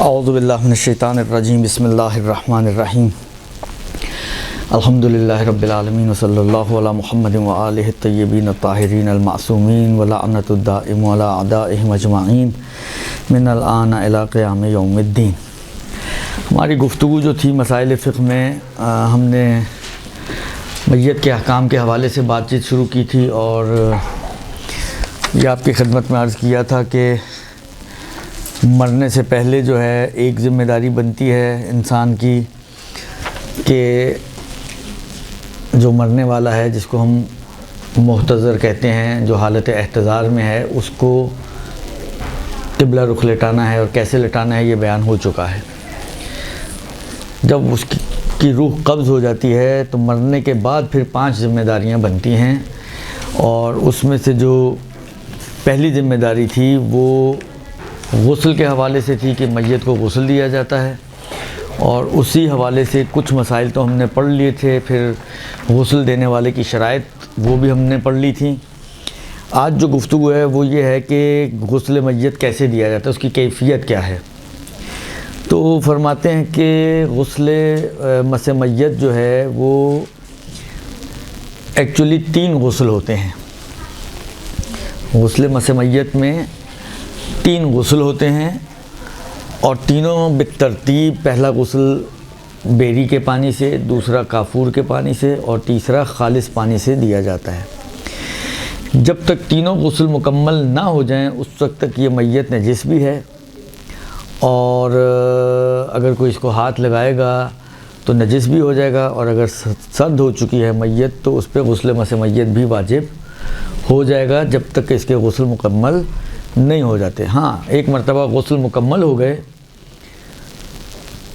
اعوذ باللہ من الشیطان الرجیم بسم اللہ الرحمن الرحیم الحمدللہ رب العالمین وصلی اللہ علی محمد وآلہ الطیبین الطاہرین المعصومین ولعنت الدائم علی اعدائہم اجمعین من الآن الی قیام یوم الدین۔ ہماری گفتگو جو تھی مسائل فقہ میں ہم نے میت کے احکام کے حوالے سے بات چیت شروع کی تھی، اور یہ آپ کی خدمت میں عرض کیا تھا کہ مرنے سے پہلے جو ہے ایک ذمہ داری بنتی ہے انسان کی کہ جو مرنے والا ہے، جس کو ہم محتضر کہتے ہیں، جو حالت احتضار میں ہے، اس کو قبلہ رخ لٹانا ہے، اور کیسے لٹانا ہے یہ بیان ہو چکا ہے۔ جب اس کی روح قبض ہو جاتی ہے تو مرنے کے بعد پھر 5 ذمہ داریاں بنتی ہیں، اور اس میں سے جو پہلی ذمہ داری تھی وہ غسل کے حوالے سے تھی کہ میت کو غسل دیا جاتا ہے، اور اسی حوالے سے کچھ مسائل تو ہم نے پڑھ لیے تھے، پھر غسل دینے والے کی شرائط وہ بھی ہم نے پڑھ لی تھی۔ آج جو گفتگو ہے وہ یہ ہے کہ غسل میت کیسے دیا جاتا ہے، اس کی کیفیت کیا ہے۔ تو فرماتے ہیں کہ غسل مس میت جو ہے وہ ایکچولی 3 غسل ہوتے ہیں۔ غسل مس میت میں 3 غسل ہوتے ہیں، اور تینوں بالترتیب، پہلا غسل بیری کے پانی سے، دوسرا کافور کے پانی سے، اور تیسرا خالص پانی سے دیا جاتا ہے۔ جب تک تینوں غسل مکمل نہ ہو جائیں اس وقت تک یہ میت نجس بھی ہے، اور اگر کوئی اس کو ہاتھ لگائے گا تو نجس بھی ہو جائے گا، اور اگر سرد ہو چکی ہے میت تو اس پہ غسل مس میت بھی واجب ہو جائے گا جب تک کہ اس کے غسل مکمل نہیں ہو جاتے۔ ہاں، ایک مرتبہ غسل مکمل ہو گئے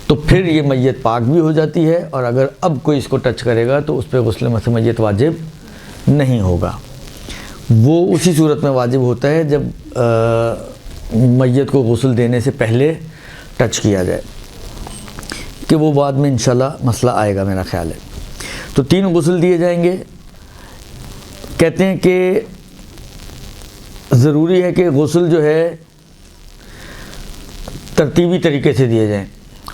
تو پھر یہ میت پاک بھی ہو جاتی ہے، اور اگر اب کوئی اس کو ٹچ کرے گا تو اس پہ غسل مس میت واجب نہیں ہوگا۔ وہ اسی صورت میں واجب ہوتا ہے جب میت کو غسل دینے سے پہلے ٹچ کیا جائے، کہ وہ بعد میں انشاءاللہ مسئلہ آئے گا میرا خیال ہے۔ تو 3 غسل دیے جائیں گے۔ کہتے ہیں کہ ضروری ہے کہ غسل جو ہے ترتیبی طریقے سے دیے جائیں۔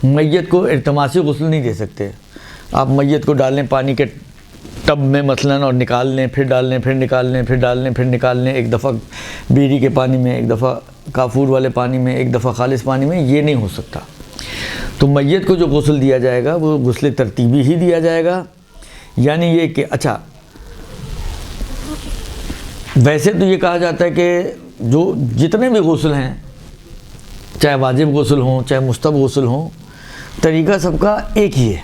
میت کو التماسی غسل نہیں دے سکتے۔ آپ میت کو ڈال لیں پانی کے ٹب میں مثلاً، اور نکال لیں، پھر ڈال لیں، پھر نکال لیں، پھر ڈال لیں، پھر نکال لیں، ایک دفعہ بیری کے پانی میں، ایک دفعہ کافور والے پانی میں، ایک دفعہ خالص پانی میں، یہ نہیں ہو سکتا۔ تو میت کو جو غسل دیا جائے گا وہ غسل ترتیبی ہی دیا جائے گا، یعنی یہ کہ اچھا، ویسے تو یہ کہا جاتا ہے کہ جو جتنے بھی غسل ہیں، چاہے واجب غسل ہوں چاہے مستحب غسل ہوں، طریقہ سب کا ایک ہی ہے۔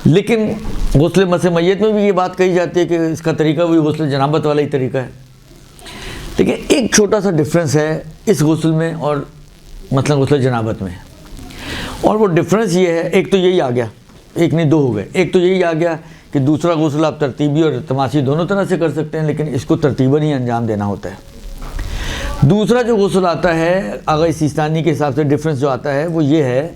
لیکن غسل مس میت میں بھی یہ بات کہی جاتی ہے کہ اس کا طریقہ بھی غسل جنابت والا ہی طریقہ ہے۔ لیکن ایک چھوٹا سا ڈفرینس ہے اس غسل میں اور مثلا غسل جنابت میں، اور وہ ڈفرینس یہ ہے، ایک تو یہی آ گیا، ایک نہیں 2 ہو گئے۔ ایک تو یہی آ گیا کہ دوسرا غسل آپ ترتیبی اور التماسی دونوں طرح سے کر سکتے ہیں، لیکن اس کو ترتیباً ہی انجام دینا ہوتا ہے۔ دوسرا جو غسل آتا ہے آغا سیستانی کے حساب سے، ڈفرینس جو آتا ہے وہ یہ ہے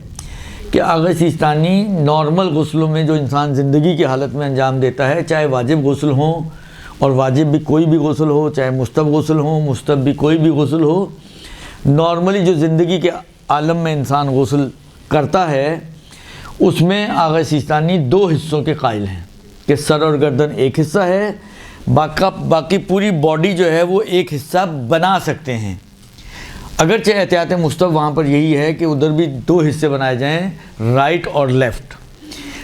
کہ آغا سیستانی نارمل غسلوں میں جو انسان زندگی کی حالت میں انجام دیتا ہے، چاہے واجب غسل ہوں، اور واجب بھی کوئی بھی غسل ہو، چاہے مستحب غسل ہو، مستحب بھی کوئی بھی غسل ہو، نارملی جو زندگی کے عالم میں انسان غسل کرتا ہے اس میں آغا سیستانی 2 حصوں کے قائل ہیں، کہ سر اور گردن ایک حصہ ہے، باقی پوری باڈی جو ہے وہ ایک حصہ بنا سکتے ہیں۔ اگرچہ احتیاط مستحب وہاں پر یہی ہے کہ ادھر بھی 2 حصے بنائے جائیں، رائٹ اور لیفٹ،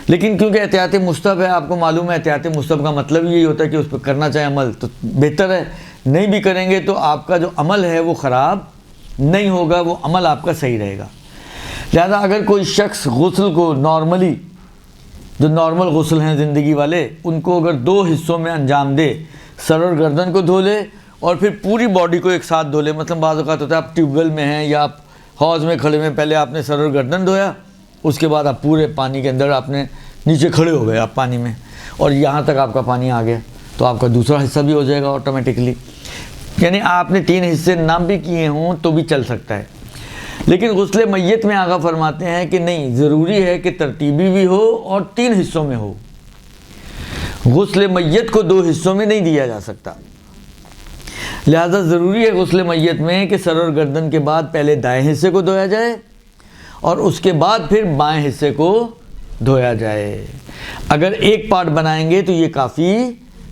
لیکن کیونکہ احتیاط مستحب ہے، آپ کو معلوم ہے احتیاط مستحب کا مطلب یہی ہوتا ہے کہ اس پہ کرنا چاہے عمل تو بہتر ہے، نہیں بھی کریں گے تو آپ کا جو عمل ہے وہ خراب نہیں ہوگا، وہ عمل آپ کا صحیح رہے گا۔ لہذا اگر کوئی شخص غسل کو نارملی، جو نارمل غسل ہیں زندگی والے، ان کو اگر 2 حصوں میں انجام دے، سر اور گردن کو دھو لے اور پھر پوری باڈی کو ایک ساتھ دھو لے، مثلا بعض اوقات ہوتا ہے آپ ٹیوب ویل میں ہیں یا آپ حوض میں کھڑے ہوئے، پہلے آپ نے سر اور گردن دھویا، اس کے بعد آپ پورے پانی کے اندر آپ نے نیچے کھڑے ہو گئے آپ پانی میں، اور یہاں تک آپ کا پانی آ گیا، تو آپ کا دوسرا حصہ بھی ہو جائے گا آٹومیٹکلی۔ یعنی آپ نے 3 حصے نہ بھی کیے ہوں تو بھی چل سکتا ہے۔ لیکن غسل میت میں آقا فرماتے ہیں کہ نہیں، ضروری ہے کہ ترتیبی بھی ہو اور 3 حصوں میں ہو۔ غسل میت کو 2 حصوں میں نہیں دیا جا سکتا، لہذا ضروری ہے غسل میت میں کہ سر اور گردن کے بعد پہلے دائیں حصے کو دھویا جائے اور اس کے بعد پھر بائیں حصے کو دھویا جائے. اگر ایک پارٹ بنائیں گے تو یہ کافی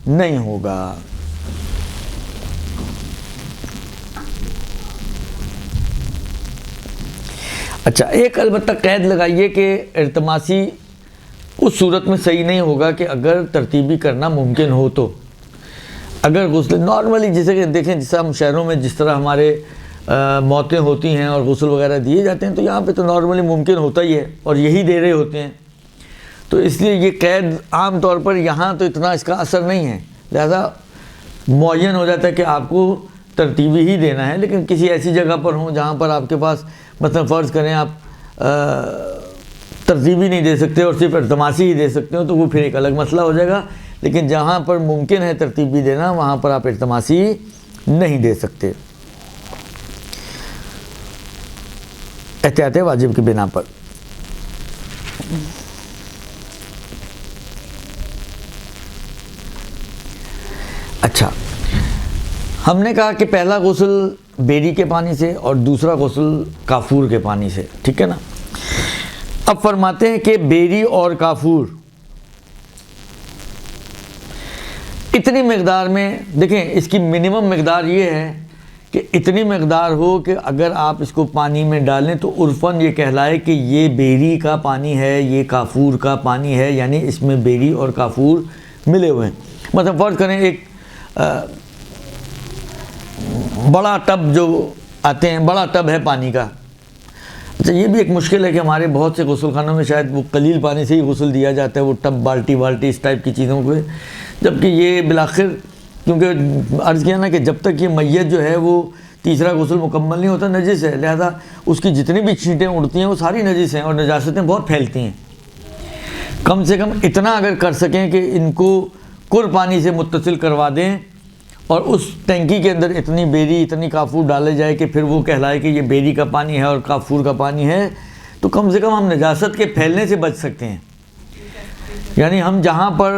نہیں ہوگا. اچھا، ایک البتہ قید لگائیے کہ ارتماسی اس صورت میں صحیح نہیں ہوگا کہ اگر ترتیبی کرنا ممکن ہو تو. اگر غسل نارملی جیسے کہ دیکھیں جیسا ہم شہروں میں جس طرح ہمارے موتیں ہوتی ہیں اور غسل وغیرہ دیے جاتے ہیں تو یہاں پہ تو نارملی ممکن ہوتا ہی ہے اور یہی دے رہے ہوتے ہیں، تو اس لیے یہ قید عام طور پر یہاں تو اتنا اس کا اثر نہیں ہے، لہذا معین ہو جاتا ہے کہ آپ کو ترتیبی ہی دینا ہے. لیکن کسی ایسی جگہ پر ہوں جہاں پر آپ کے پاس مثلا فرض کریں آپ ترتیبی نہیں دے سکتے اور صرف ارتماسی ہی دے سکتے ہو تو وہ پھر ایک الگ مسئلہ ہو جائے گا. لیکن جہاں پر ممکن ہے ترتیبی دینا وہاں پر آپ ارتماسی نہیں دے سکتے احتیاط واجب کی بنا پر. اچھا، ہم نے کہا کہ پہلا غسل بیری کے پانی سے اور دوسرا غسل کافور کے پانی سے، ٹھیک ہے نا. اب فرماتے ہیں کہ بیری اور کافور اتنی مقدار میں، دیکھیں اس کی منیمم مقدار یہ ہے کہ اتنی مقدار ہو کہ اگر آپ اس کو پانی میں ڈالیں تو عرفاً یہ کہلائے کہ یہ بیری کا پانی ہے، یہ کافور کا پانی ہے، یعنی اس میں بیری اور کافور ملے ہوئے ہیں. مثلا فرض کریں ایک بڑا ٹب جو آتے ہیں، بڑا ٹب ہے پانی کا. اچھا، یہ بھی ایک مشکل ہے کہ ہمارے بہت سے غسل خانوں میں شاید وہ قلیل پانی سے ہی غسل دیا جاتا ہے، وہ ٹب بالٹی اس ٹائپ کی چیزوں کو، جبکہ یہ بالآخر کیونکہ عرض کیا نا کہ جب تک یہ میت جو ہے وہ تیسرا غسل مکمل نہیں ہوتا نجس ہے، لہذا اس کی جتنی بھی چھینٹیں اڑتی ہیں وہ ساری نجس ہیں اور نجاستیں بہت پھیلتی ہیں. کم سے کم اتنا اگر کر سکیں کہ ان کو کر پانی سے متصل کروا دیں اور اس ٹینکی کے اندر اتنی بیری اتنی کافور ڈالے جائے کہ پھر وہ کہلائے کہ یہ بیری کا پانی ہے اور کافور کا پانی ہے، تو کم سے کم ہم نجاست کے پھیلنے سے بچ سکتے ہیں. یعنی ہم جہاں پر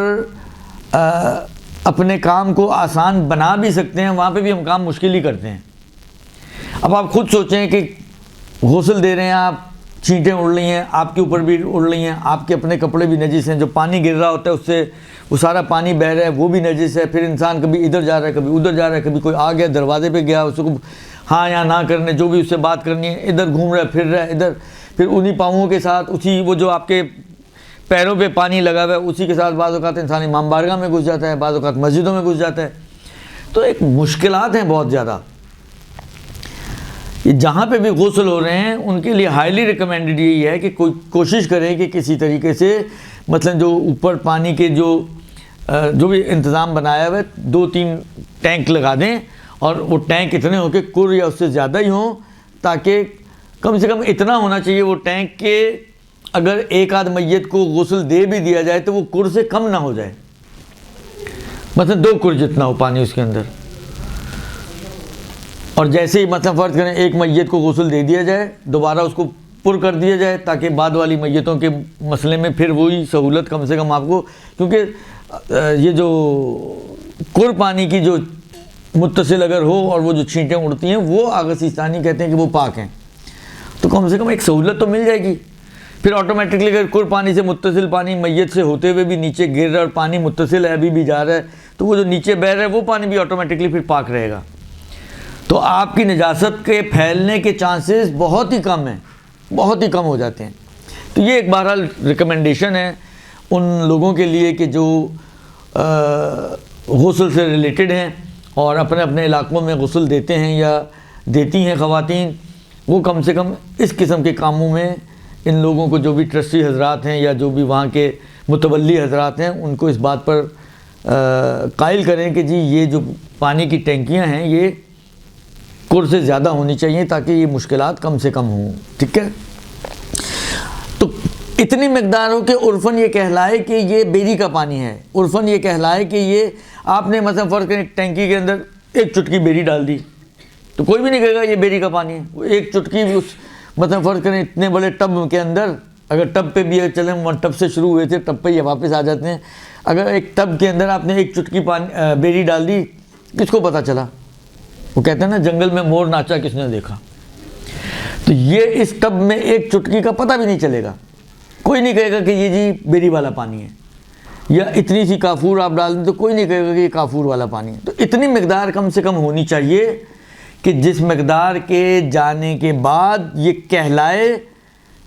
اپنے کام کو آسان بنا بھی سکتے ہیں وہاں پہ بھی ہم کام مشکل ہی کرتے ہیں. اب آپ خود سوچیں کہ غسل دے رہے ہیں آپ، چھینٹیں اڑ رہی ہیں، آپ کے اوپر بھی اڑ رہی ہیں، آپ کے اپنے کپڑے بھی نجس ہیں، جو پانی گر رہا ہوتا ہے اس سے وہ سارا پانی بہہ رہا ہے وہ بھی نجس ہے. پھر انسان کبھی ادھر جا رہا ہے کبھی ادھر جا رہا ہے، کبھی کوئی آ گیا دروازے پہ گیا، اس کو ہاں یا نہ کرنے جو بھی اس سے بات کرنی ہے، ادھر گھوم رہا ہے پھر رہا ہے ادھر، پھر انہی پاؤں کے ساتھ اسی وہ جو آپ کے پیروں پہ پانی لگا ہوا ہے اسی کے ساتھ بعض اوقات انسان امام بارگاہ میں گھس جاتا ہے، بعض اوقات مسجدوں میں گھس جاتا ہے. تو ایک مشکلات ہیں بہت زیادہ. جہاں پہ بھی غسل ہو رہے ہیں ان کے لیے ہائیلی ریکمینڈڈ یہی ہے کہ کوئی کوشش کرے کہ کسی طریقے سے مثلا جو اوپر پانی کے جو بھی انتظام بنایا ہوا ہے 2-3 ٹینک لگا دیں اور وہ ٹینک اتنے ہو کہ کر یا اس سے زیادہ ہی ہوں، تاکہ کم سے کم اتنا ہونا چاہیے وہ ٹینک کہ اگر ایک آدھ میت کو غسل دے بھی دیا جائے تو وہ کر سے کم نہ ہو جائے، مثلا 2 کر جتنا ہو پانی اس کے اندر. اور جیسے ہی مثلا فرض کریں ایک میت کو غسل دے دیا جائے دوبارہ اس کو پر کر دیا جائے تاکہ بعد والی میتوں کے مسئلے میں پھر وہی سہولت کم سے کم آپ کو، کیونکہ یہ جو کر پانی کی جو متصل اگر ہو اور وہ جو چھینٹیں اڑتی ہیں وہ آغسیستانی کہتے ہیں کہ وہ پاک ہیں، تو کم سے کم ایک سہولت تو مل جائے گی. پھر آٹومیٹکلی اگر کر پانی سے متصل پانی میت سے ہوتے ہوئے بھی نیچے گر رہا ہے اور پانی متصل ہے ابھی بھی جا رہا ہے تو وہ جو نیچے بہہ رہا ہے وہ پانی بھی آٹومیٹکلی پھر پاک رہے گا. تو آپ کی نجاست کے پھیلنے کے چانسز بہت ہی کم ہیں، بہت ہی کم ہو جاتے ہیں. تو یہ ایک بہرحال ریکمنڈیشن ہے ان لوگوں کے لیے کہ جو غسل سے ریلیٹڈ ہیں اور اپنے اپنے علاقوں میں غسل دیتے ہیں یا دیتی ہیں خواتین، وہ کم سے کم اس قسم کے کاموں میں ان لوگوں کو جو بھی ٹرسٹی حضرات ہیں یا جو بھی وہاں کے متولی حضرات ہیں ان کو اس بات پر قائل کریں کہ جی یہ جو پانی کی ٹینکیاں ہیں یہ کر سے زیادہ ہونی چاہیے تاکہ یہ مشکلات کم سے کم ہوں. ٹھیک ہے، تو اتنی مقدار ہو کہ عرفاً یہ کہلائے کہ یہ بیری کا پانی ہے، عرفاً یہ کہلائے کہ یہ آپ نے مثلا فرض کریں ٹینکی کے اندر 1 چٹکی بیری ڈال دی تو کوئی بھی نہیں کہے گا یہ بیری کا پانی ہے. وہ 1 چٹکی بھی اس مثلا فرض کریں اتنے بڑے ٹب کے اندر، اگر ٹب پہ بھی چلیں ہم ٹب سے شروع ہوئے تھے ٹب پہ یہ واپس آ جاتے ہیں، اگر ایک ٹب کے اندر آپ نے 1 چٹکی بیری ڈال دی کس کو پتہ چلا؟ وہ کہتے ہیں نا جنگل میں مور ناچا کس نے دیکھا. تو یہ اس ٹب میں ایک چٹکی کا پتہ بھی نہیں چلے گا. کوئی نہیں کہے گا کہ یہ جی بیری والا پانی ہے, یا اتنی سی کافور آپ ڈال دیں تو کوئی نہیں کہے گا کہ یہ کافور والا پانی ہے. تو اتنی مقدار کم سے کم ہونی چاہیے کہ جس مقدار کے جانے کے بعد یہ کہلائے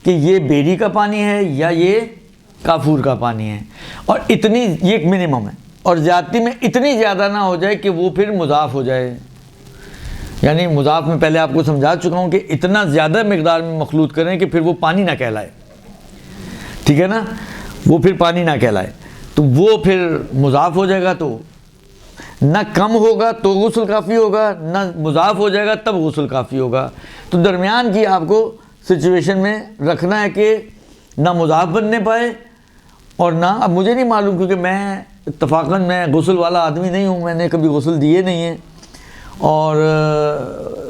کہ یہ بیری کا پانی ہے یا یہ کافور کا پانی ہے. اور اتنی یہ ایک منیمم ہے, اور زیادتی میں اتنی زیادہ نہ ہو جائے کہ وہ پھر مضاف ہو جائے. یعنی مضاف میں پہلے آپ کو سمجھا چکا ہوں کہ اتنا زیادہ مقدار میں مخلوط کریں کہ پھر وہ پانی نہ کہلائے. ٹھیک ہے نا, وہ پھر پانی نہ کہلائے, تو وہ پھر مضاف ہو جائے گا. تو نہ کم ہوگا تو غسل کافی ہوگا, نہ مضاف ہو جائے گا تب غسل کافی ہوگا. تو درمیان کی آپ کو سچویشن میں رکھنا ہے کہ نہ مضاف بننے پائے اور نہ, اب مجھے نہیں معلوم کیونکہ میں اتفاقاً میں غسل والا آدمی نہیں ہوں, میں نے کبھی غسل دیے نہیں ہیں اور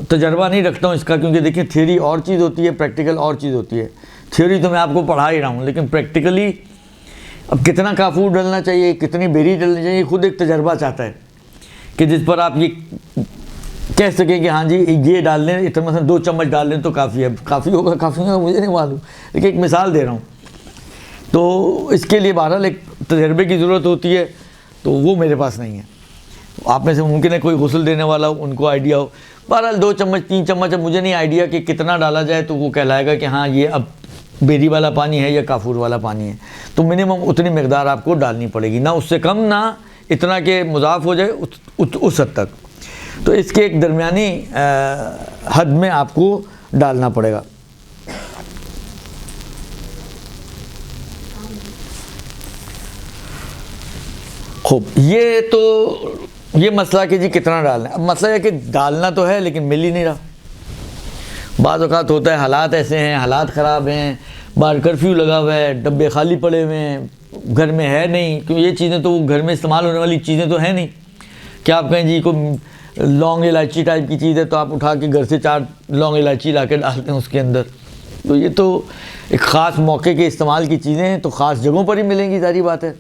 تجربہ نہیں رکھتا ہوں اس کا, کیونکہ دیکھیں تھیوری اور چیز ہوتی ہے, پریکٹیکل اور چیز ہوتی ہے. تھیوری تو میں آپ کو پڑھا ہی رہا ہوں, لیکن پریکٹیکلی اب کتنا کافور ڈلنا چاہیے, کتنی بیری ڈلنی چاہیے, خود ایک تجربہ چاہتا ہے کہ جس پر آپ یہ کہہ سکیں کہ ہاں جی یہ ڈال لیں, اتنا مثلا 2 چمچ ڈال لیں تو کافی ہے. کافی ہوگا کافی ہوگا مجھے نہیں معلوم, لیکن ایک مثال دے رہا ہوں. تو اس کے لیے بہرحال ایک تجربے کی ضرورت ہوتی ہے, تو وہ میرے پاس نہیں ہے. آپ میں سے ممکن ہے کوئی غسل دینے والا ہو, ان کو آئیڈیا ہو. بہرحال 2 چمچ 3 چمچ, اب مجھے نہیں آئیڈیا کہ کتنا ڈالا جائے تو وہ کہلائے گا کہ ہاں یہ اب بیری والا پانی ہے یا کافور والا پانی ہے. تو منیمم اتنی مقدار آپ کو ڈالنی پڑے گی, نہ اس سے کم نہ اتنا کہ مضاف ہو جائے اس حد تک. تو اس کے ایک درمیانی حد میں آپ کو ڈالنا پڑے گا. خوب, یہ مسئلہ کہ جی کتنا ڈالنا ہے. اب مسئلہ ہے کہ ڈالنا تو ہے لیکن مل ہی نہیں رہا. بعض اوقات ہوتا ہے حالات ایسے ہیں, حالات خراب ہیں, باہر کرفیو لگا ہوا ہے, ڈبے خالی پڑے ہوئے ہیں, گھر میں ہے نہیں, کیونکہ یہ چیزیں تو گھر میں استعمال ہونے والی چیزیں تو ہیں نہیں. کیا آپ کہیں جی کوئی لونگ الائچی ٹائپ کی چیز ہے تو آپ اٹھا کے گھر سے 4 لونگ الائچی لا کے ڈالتے ہیں اس کے اندر. تو یہ تو ایک خاص موقع کے استعمال کی چیزیں ہیں, تو خاص جگہوں پر ہی ملیں گی, ظاہری بات ہے.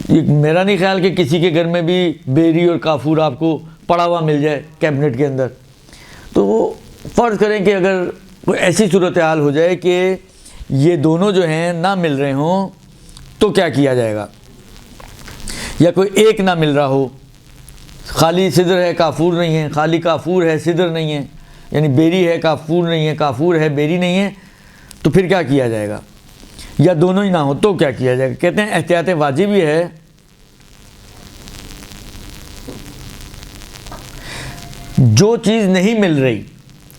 یہ میرا نہیں خیال کہ کسی کے گھر میں بھی بیری اور کافور آپ کو پڑا ہوا مل جائے کیبنٹ کے اندر. تو وہ فرض کریں کہ اگر کوئی ایسی صورتحال ہو جائے کہ یہ دونوں جو ہیں نہ مل رہے ہوں تو کیا کیا جائے گا, یا کوئی ایک نہ مل رہا ہو, خالی صدر ہے کافور نہیں ہے, خالی کافور ہے صدر نہیں ہے, یعنی بیری ہے کافور نہیں ہے, کافور ہے بیری نہیں ہے, تو پھر کیا کیا جائے گا, یا دونوں ہی نہ ہو تو کیا کیا جائے گا. کہتے ہیں احتیاط واجب یہ ہے جو چیز نہیں مل رہی,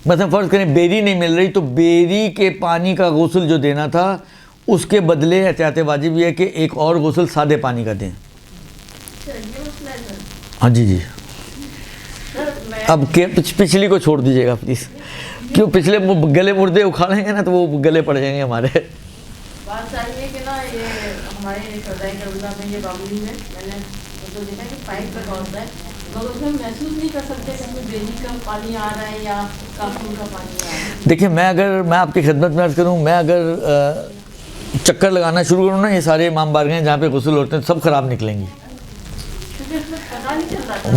مثلا فرض کریں بیری نہیں مل رہی, تو بیری کے پانی کا غسل جو دینا تھا اس کے بدلے احتیاط واجب یہ ہے کہ ایک اور غسل سادے پانی کا دیں. ہاں جی. اب پچھلی کو چھوڑ دیجیے گا پلیز, کیوں پچھلے گلے مردے اکھاڑیں گے نا تو وہ گلے پڑ جائیں گے ہمارے. بات چاہیے کہ نا یہ ہمارے سردائی کربلا میں یہ باغی میں نے تو دیکھا کہ پائپ کا ہوتا ہے, لوگ اس میں محسوس نہیں کر سکتے کہ کوئی بیری کا پانی آ رہا ہے یا کافور کا پانی آ رہا ہے. دیکھیں میں آپ کی خدمت میں عرض کروں, میں اگر چکر لگانا شروع کروں نا یہ سارے امام بارگاہیں جہاں پہ غسل ہوتے ہیں سب خراب نکلیں گی.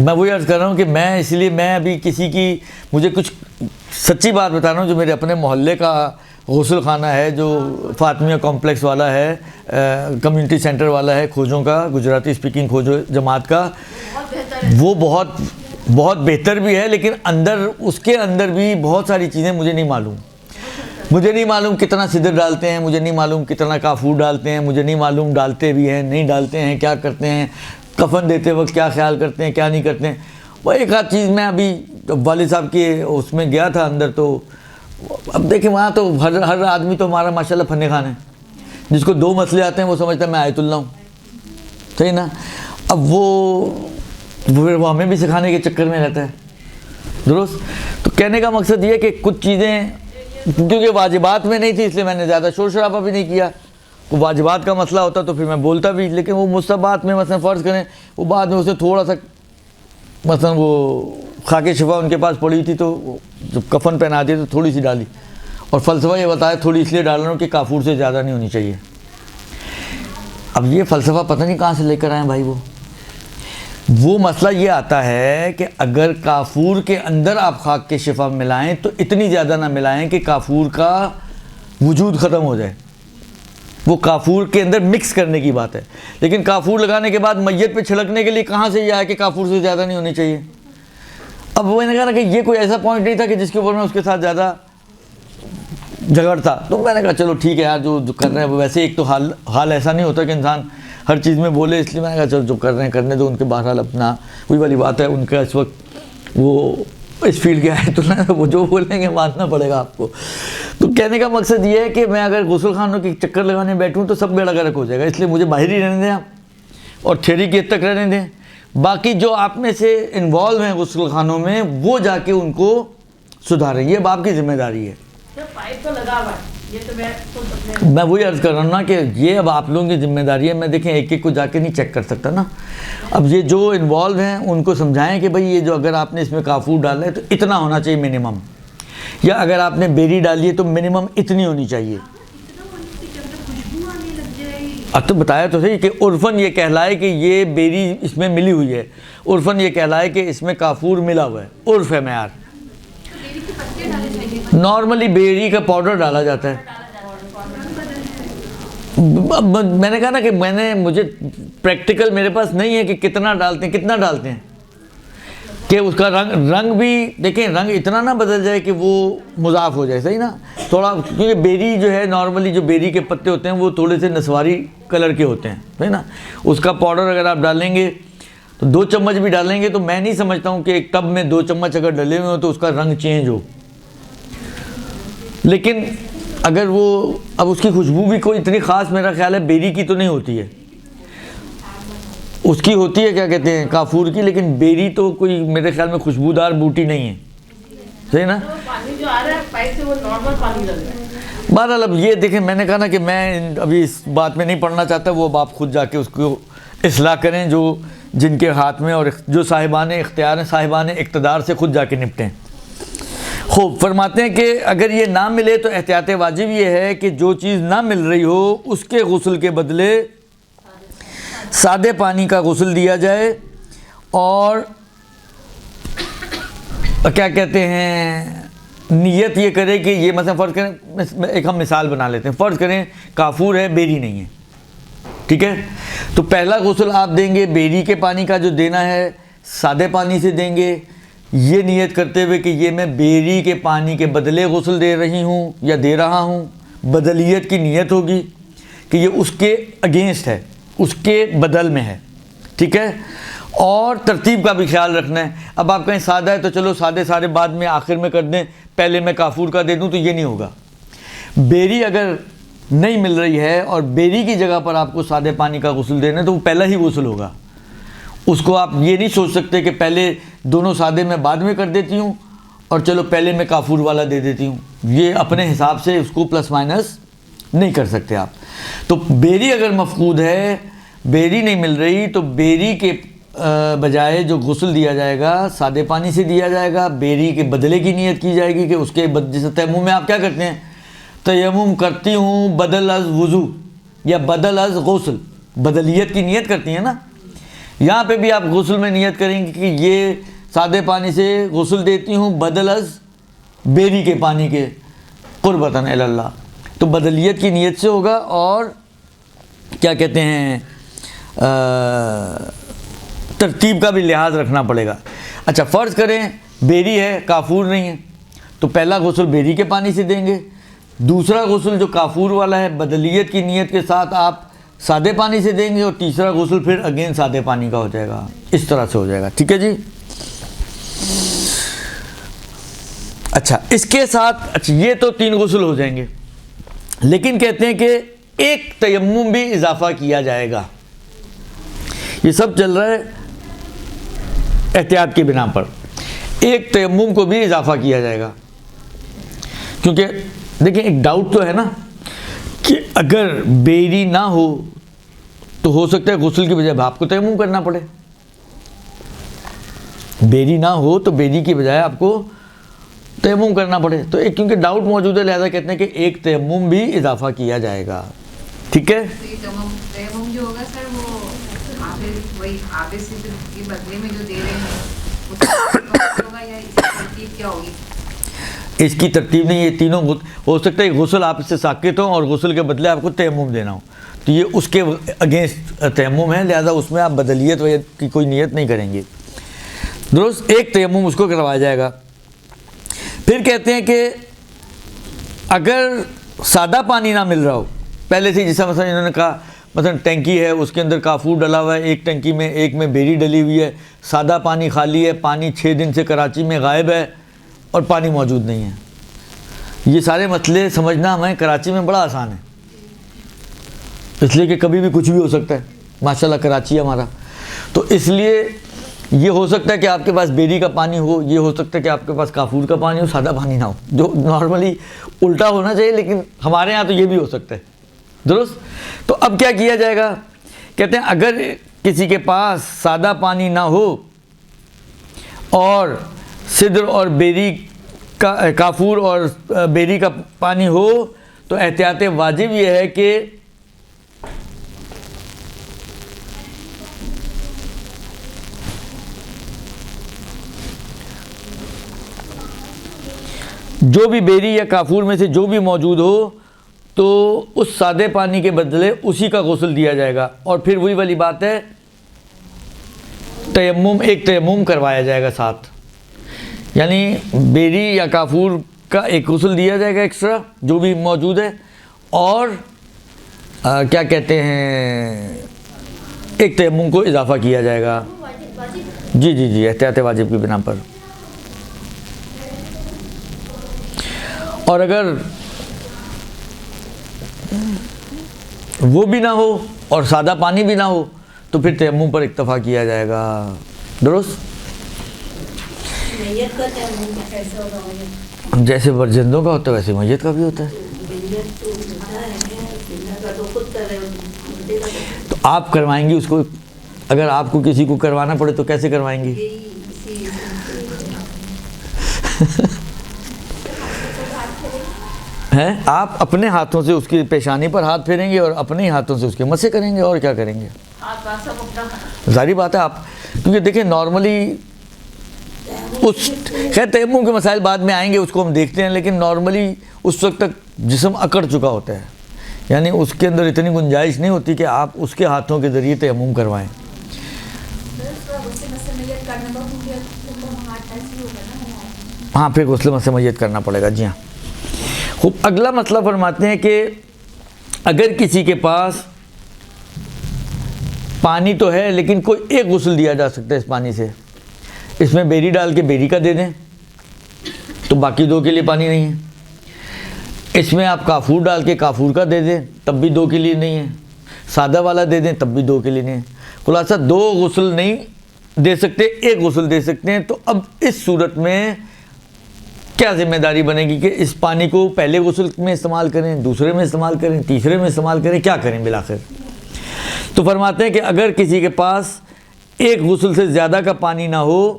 میں وہی عرض کر رہا ہوں کہ میں اس لیے میں ابھی کسی کی, مجھے کچھ سچی بات بتا رہا ہوں, جو میرے اپنے محلے کا غسل خانہ ہے جو فاطمیہ کمپلیکس والا ہے, کمیونٹی سینٹر والا ہے کھوجوں کا, گجراتی اسپیکنگ کھوجو جماعت کا, وہ بہت بہتر بھی ہے, لیکن اس کے اندر بھی بہت ساری چیزیں مجھے نہیں معلوم. مجھے نہیں معلوم کتنا صدر ڈالتے ہیں, مجھے نہیں معلوم کتنا کافور ڈالتے ہیں, مجھے نہیں معلوم ڈالتے بھی ہیں نہیں ڈالتے ہیں, کیا کرتے ہیں, کفن دیتے وقت کیا خیال کرتے ہیں کیا نہیں کرتے ہیں. وہ ایک آدھ چیز میں ابھی والد صاحب کے اس میں گیا تھا اندر, تو اب دیکھیں وہاں تو ہر آدمی تو ہمارا ماشاءاللہ فن خان ہے, جس کو 2 مسئلے آتے ہیں وہ سمجھتا ہے میں آیت اللہ ہوں, صحیح نا. اب وہ ہمیں بھی سکھانے کے چکر میں رہتا ہے, درست. تو کہنے کا مقصد یہ کہ کچھ چیزیں کیونکہ واجبات میں نہیں تھی اس لیے میں نے زیادہ شور شرابہ بھی نہیں کیا. کوئی واجبات کا مسئلہ ہوتا تو پھر میں بولتا بھی, لیکن وہ مستحبات میں مثلا فرض کریں وہ بعد میں اسے تھوڑا سا مثلا وہ خاک شفا ان کے پاس پڑی تھی تو جب کفن پہنا دی تو تھوڑی سی ڈالی, اور فلسفہ یہ بتایا تھوڑی اس لیے ڈال رہا ہوں کہ کافور سے زیادہ نہیں ہونی چاہیے. اب یہ فلسفہ پتہ نہیں کہاں سے لے کر آئے بھائی, وہ وہ مسئلہ یہ آتا ہے کہ اگر کافور کے اندر آپ خاک کے شفا ملائیں تو اتنی زیادہ نہ ملائیں کہ کافور کا وجود ختم ہو جائے. وہ کافور کے اندر مکس کرنے کی بات ہے. لیکن کافور لگانے کے بعد میت پہ چھڑکنے کے لیے کہاں سے یہ آیا کہ کافور سے زیادہ نہیں ہونی چاہیے؟ اب میں نے کہا نا کہ یہ کوئی ایسا پوائنٹ نہیں تھا کہ جس کے اوپر میں اس کے ساتھ زیادہ جھگڑتا. تو میں نے کہا چلو ٹھیک ہے یار، جو کر رہے ہیں ویسے ایک تو حال ایسا نہیں ہوتا کہ انسان ہر چیز میں بولے، اس لیے میں نے کہا چلو جو کر رہے ہیں کرنے دو ان کے. بہرحال اپنا وہی والی بات ہے، ان کا اس وقت وہ اس فیلڈ کے آئے تو وہ جو بولیں گے ماننا پڑے گا آپ کو. تو کہنے کا مقصد یہ ہے کہ میں اگر غسل خانوں کے چکر لگانے بیٹھوں تو سب بیڑا گرک ہو جائے گا، اس لیے مجھے باہر ہی رہنے دیں آپ، اور تھیوری کی حد تک رہنے دیں. باقی جو آپ میں سے انوالو ہیں غسل خانوں میں وہ جا کے ان کو سدھاریں، یہ اب آپ کی ذمہ داری ہے. پائپ تو لگا ہوا ہے، یہ تو میں خود اپنے میں وہی عرض کر رہا ہوں نا کہ یہ اب آپ لوگوں کی ذمہ داری ہے. میں دیکھیں ایک ایک کو جا کے نہیں چیک کر سکتا نا. اب یہ جو انوالو ہیں ان کو سمجھائیں کہ بھائی یہ جو اگر آپ نے اس میں کافور ڈالا ہے تو اتنا ہونا چاہیے منیمم، یا اگر آپ نے بیری ڈالی ہے تو منیمم اتنی ہونی چاہیے. اب تو بتایا تو صحیح کہ عرفاً یہ کہلائے کہ یہ بیری اس میں ملی ہوئی ہے، عرفاً یہ کہلائے کہ اس میں کافور ملا ہوا ہے، عرف ہے معیار. نارملی بیری کا پاؤڈر ڈالا جاتا ہے. میں نے کہا نا کہ مجھے پریکٹیکل میرے پاس نہیں ہے کہ کتنا ڈالتے ہیں کہ اس کا رنگ بھی دیکھیں، رنگ اتنا نہ بدل جائے کہ وہ مضاف ہو جائے، صحیح نا تھوڑا، کیونکہ بیری جو ہے نارملی جو بیری کے پتے ہوتے ہیں وہ تھوڑے سے نسواری کلر کے ہوتے ہیں، صحیح نا. اس کا پاؤڈر اگر آپ ڈالیں گے تو 2 چمچ بھی ڈالیں گے تو میں نہیں سمجھتا ہوں کہ ایک ٹب میں 2 چمچ اگر ڈلے ہوئے ہوں تو اس کا رنگ چینج ہو. لیکن اگر وہ اب اس کی خوشبو بھی کوئی اتنی خاص میرا خیال ہے بیری کی تو نہیں ہوتی ہے، اس کی ہوتی ہے کیا کہتے ہیں کافور کی، لیکن بیری تو کوئی میرے خیال میں خوشبودار بوٹی نہیں ہے، صحیح نا. پانی جو آ رہا ہے پائپ سے وہ نارمل پانی لگ رہا ہے. بہرحال اب یہ دیکھیں، میں نے کہا نا کہ میں ابھی اس بات میں نہیں پڑھنا چاہتا، وہ اب آپ خود جا کے اس کو اصلاح کریں جو جن کے ہاتھ میں اور جو صاحبان اختیار ہیں، صاحبان اقتدار سے خود جا کے نپٹیں. خوب فرماتے ہیں کہ اگر یہ نہ ملے تو احتیاط واجب یہ ہے کہ جو چیز نہ مل رہی ہو اس کے غسل کے بدلے سادے پانی کا غسل دیا جائے. اور کیا کہتے ہیں نیت یہ کرے کہ یہ مثلا فرض کریں، ایک ہم مثال بنا لیتے ہیں، فرض کریں کافور ہے بیری نہیں ہے، ٹھیک ہے، تو پہلا غسل آپ دیں گے بیری کے پانی کا جو دینا ہے سادے پانی سے دیں گے، یہ نیت کرتے ہوئے کہ یہ میں بیری کے پانی کے بدلے غسل دے رہی ہوں یا دے رہا ہوں. بدلیت کی نیت ہوگی کہ یہ اس کے اگینسٹ ہے، اس کے بدل میں ہے، ٹھیک ہے. اور ترتیب کا بھی خیال رکھنا ہے. اب آپ کہیں سادہ ہے تو چلو سادے سارے بعد میں آخر میں کر دیں، پہلے میں کافور کا دے دوں، تو یہ نہیں ہوگا. بیری اگر نہیں مل رہی ہے اور بیری کی جگہ پر آپ کو سادے پانی کا غسل دینا ہے تو وہ پہلا ہی غسل ہوگا. اس کو آپ یہ نہیں سوچ سکتے کہ پہلے دونوں سادے میں بعد میں کر دیتی ہوں اور چلو پہلے میں کافور والا دے دیتی ہوں. یہ اپنے حساب سے اس کو پلس مائنس نہیں کر سکتے آپ. تو بیری اگر مفقود ہے، بیری نہیں مل رہی، تو بیری کے بجائے جو غسل دیا جائے گا سادے پانی سے دیا جائے گا. بیری کے بدلے کی نیت کی جائے گی کہ اس کے جیسے تیمم میں آپ کیا کرتے ہیں، تیمم کرتی ہوں بدل از وضو یا بدل از غسل، بدلیت کی نیت کرتی ہیں نا. یہاں پہ بھی آپ غسل میں نیت کریں گے کہ یہ سادے پانی سے غسل دیتی ہوں بدل از بیری کے پانی کے قربتاً الی اللہ. تو بدلیت کی نیت سے ہوگا. اور کیا کہتے ہیں ترتیب کا بھی لحاظ رکھنا پڑے گا. اچھا فرض کریں بیری ہے کافور نہیں ہے تو پہلا غسل بیری کے پانی سے دیں گے، دوسرا غسل جو کافور والا ہے بدلیت کی نیت کے ساتھ آپ سادے پانی سے دیں گے، اور تیسرا غسل پھر اگین سادے پانی کا ہو جائے گا. اس طرح سے ہو جائے گا، ٹھیک ہے جی. اچھا اس کے ساتھ یہ تو 3 غسل ہو جائیں گے، لیکن کہتے ہیں کہ ایک تیمم بھی اضافہ کیا جائے گا. یہ سب چل رہا ہے احتیاط کی بنا پر. ایک تیمم کو بھی اضافہ کیا جائے گا، کیونکہ دیکھیں ایک ڈاؤٹ تو ہے نا کہ اگر بیری نہ ہو تو ہو سکتا ہے غسل کی بجائے آپ کو تیمم کرنا پڑے. بیری نہ ہو تو بیری کی بجائے آپ کو تیمم کرنا پڑے. تو ایک کیونکہ ڈاؤٹ موجود ہے لہذا کہتے ہیں کہ ایک تیمم بھی اضافہ کیا جائے گا، ٹھیک ہے. تیمم جو ہوگا سر وہ ہاتھ پھر وہی آب صدر کے بدلے میں جو دے رہے ہیں اس کا ہوگا یا اس کی ترتیب کیا ہوگی؟ اس کی ترتیب نہیں، یہ تینوں ہو سکتا ہے غسل آپ اس سے ساقط ہوں اور غسل کے بدلے آپ کو تیمم دینا ہو، تو یہ اس کے اگینسٹ تیمم ہے، لہذا اس میں آپ بدلیت کی کوئی نیت نہیں کریں گے، درست؟ ایک تیمم اس کو کروایا جائے گا۔ پھر کہتے ہیں کہ اگر سادہ پانی نہ مل رہا ہو پہلے سے، جیسا مثلا انہوں نے کہا مثلا ٹینکی ہے، اس کے اندر کافور ڈلا ہوا ہے، ایک ٹینکی میں ایک میں بیری ڈلی ہوئی ہے، سادہ پانی خالی ہے، پانی 6 دن سے کراچی میں غائب ہے اور پانی موجود نہیں ہے، یہ سارے مسئلے سمجھنا ہمیں کراچی میں بڑا آسان ہے، اس لیے کہ کبھی بھی کچھ بھی ہو سکتا ہے، ماشاءاللہ کراچی ہے ہمارا، تو اس لیے یہ ہو سکتا ہے کہ آپ کے پاس بیری کا پانی ہو، یہ ہو سکتا ہے کہ آپ کے پاس کافور کا پانی ہو، سادہ پانی نہ ہو، جو نارملی الٹا ہونا چاہیے، لیکن ہمارے ہاں تو یہ بھی ہو سکتا ہے، درست؟ تو اب کیا کیا جائے گا؟ کہتے ہیں اگر کسی کے پاس سادہ پانی نہ ہو اور سدر اور بیری کا کافور اور بیری کا پانی ہو تو احتیاط واجب یہ ہے کہ جو بھی بیری یا کافور میں سے جو بھی موجود ہو تو اس سادے پانی کے بدلے اسی کا غسل دیا جائے گا، اور پھر وہی والی بات ہے، ایک تیمم کروایا جائے گا ساتھ، یعنی بیری یا کافور کا ایک غسل دیا جائے گا ایکسٹرا جو بھی موجود ہے، اور کیا کہتے ہیں ایک تیمم کو اضافہ کیا جائے گا، جی احتیاط واجب کی بنا پر۔ اور اگر وہ بھی نہ ہو اور سادہ پانی بھی نہ ہو تو پھر تیمم پر اکتفا کیا جائے گا، درست؟ میت کا تیمم کیسا ہوگا؟ جیسے ورجندوں کا ہوتا ہے ویسے میت کا بھی ہوتا ہے، تو آپ کروائیں گی اس کو، اگر آپ کو کسی کو کروانا پڑے تو کیسے کروائیں گی؟ ہیں آپ اپنے ہاتھوں سے اس کی پیشانی پر ہاتھ پھیریں گے اور اپنے ہی ہاتھوں سے اس کے مسے کریں گے، اور کیا کریں گے؟ ظاہری بات ہے آپ، کیونکہ دیکھیں نارملی اس خیر تیمم کے مسائل بعد میں آئیں گے، اس کو ہم دیکھتے ہیں، لیکن نارملی اس وقت تک جسم اکڑ چکا ہوتا ہے، یعنی اس کے اندر اتنی گنجائش نہیں ہوتی کہ آپ اس کے ہاتھوں کے ذریعے تیمم کروائیں۔ ہاں پھر غسل مس میت کرنا پڑے گا، جی ہاں۔ خوب، اگلا مسئلہ فرماتے ہیں کہ اگر کسی کے پاس پانی تو ہے لیکن کوئی ایک غسل دیا جا سکتا ہے اس پانی سے، اس میں بیری ڈال کے بیری کا دے دیں تو باقی 2 کے لیے پانی نہیں ہے، اس میں آپ کافور ڈال کے کافور کا دے دیں تب بھی 2 کے لیے نہیں ہے، سادہ والا دے دیں تب بھی 2 کے لیے نہیں ہے، خلاصہ 2 غسل نہیں دے سکتے، ایک غسل دے سکتے ہیں۔ تو اب اس صورت میں کیا ذمہ داری بنے گی کہ اس پانی کو پہلے غسل میں استعمال کریں، دوسرے میں استعمال کریں، تیسرے میں استعمال کریں، کیا کریں بالآخر؟ تو فرماتے ہیں کہ اگر کسی کے پاس ایک غسل سے زیادہ کا پانی نہ ہو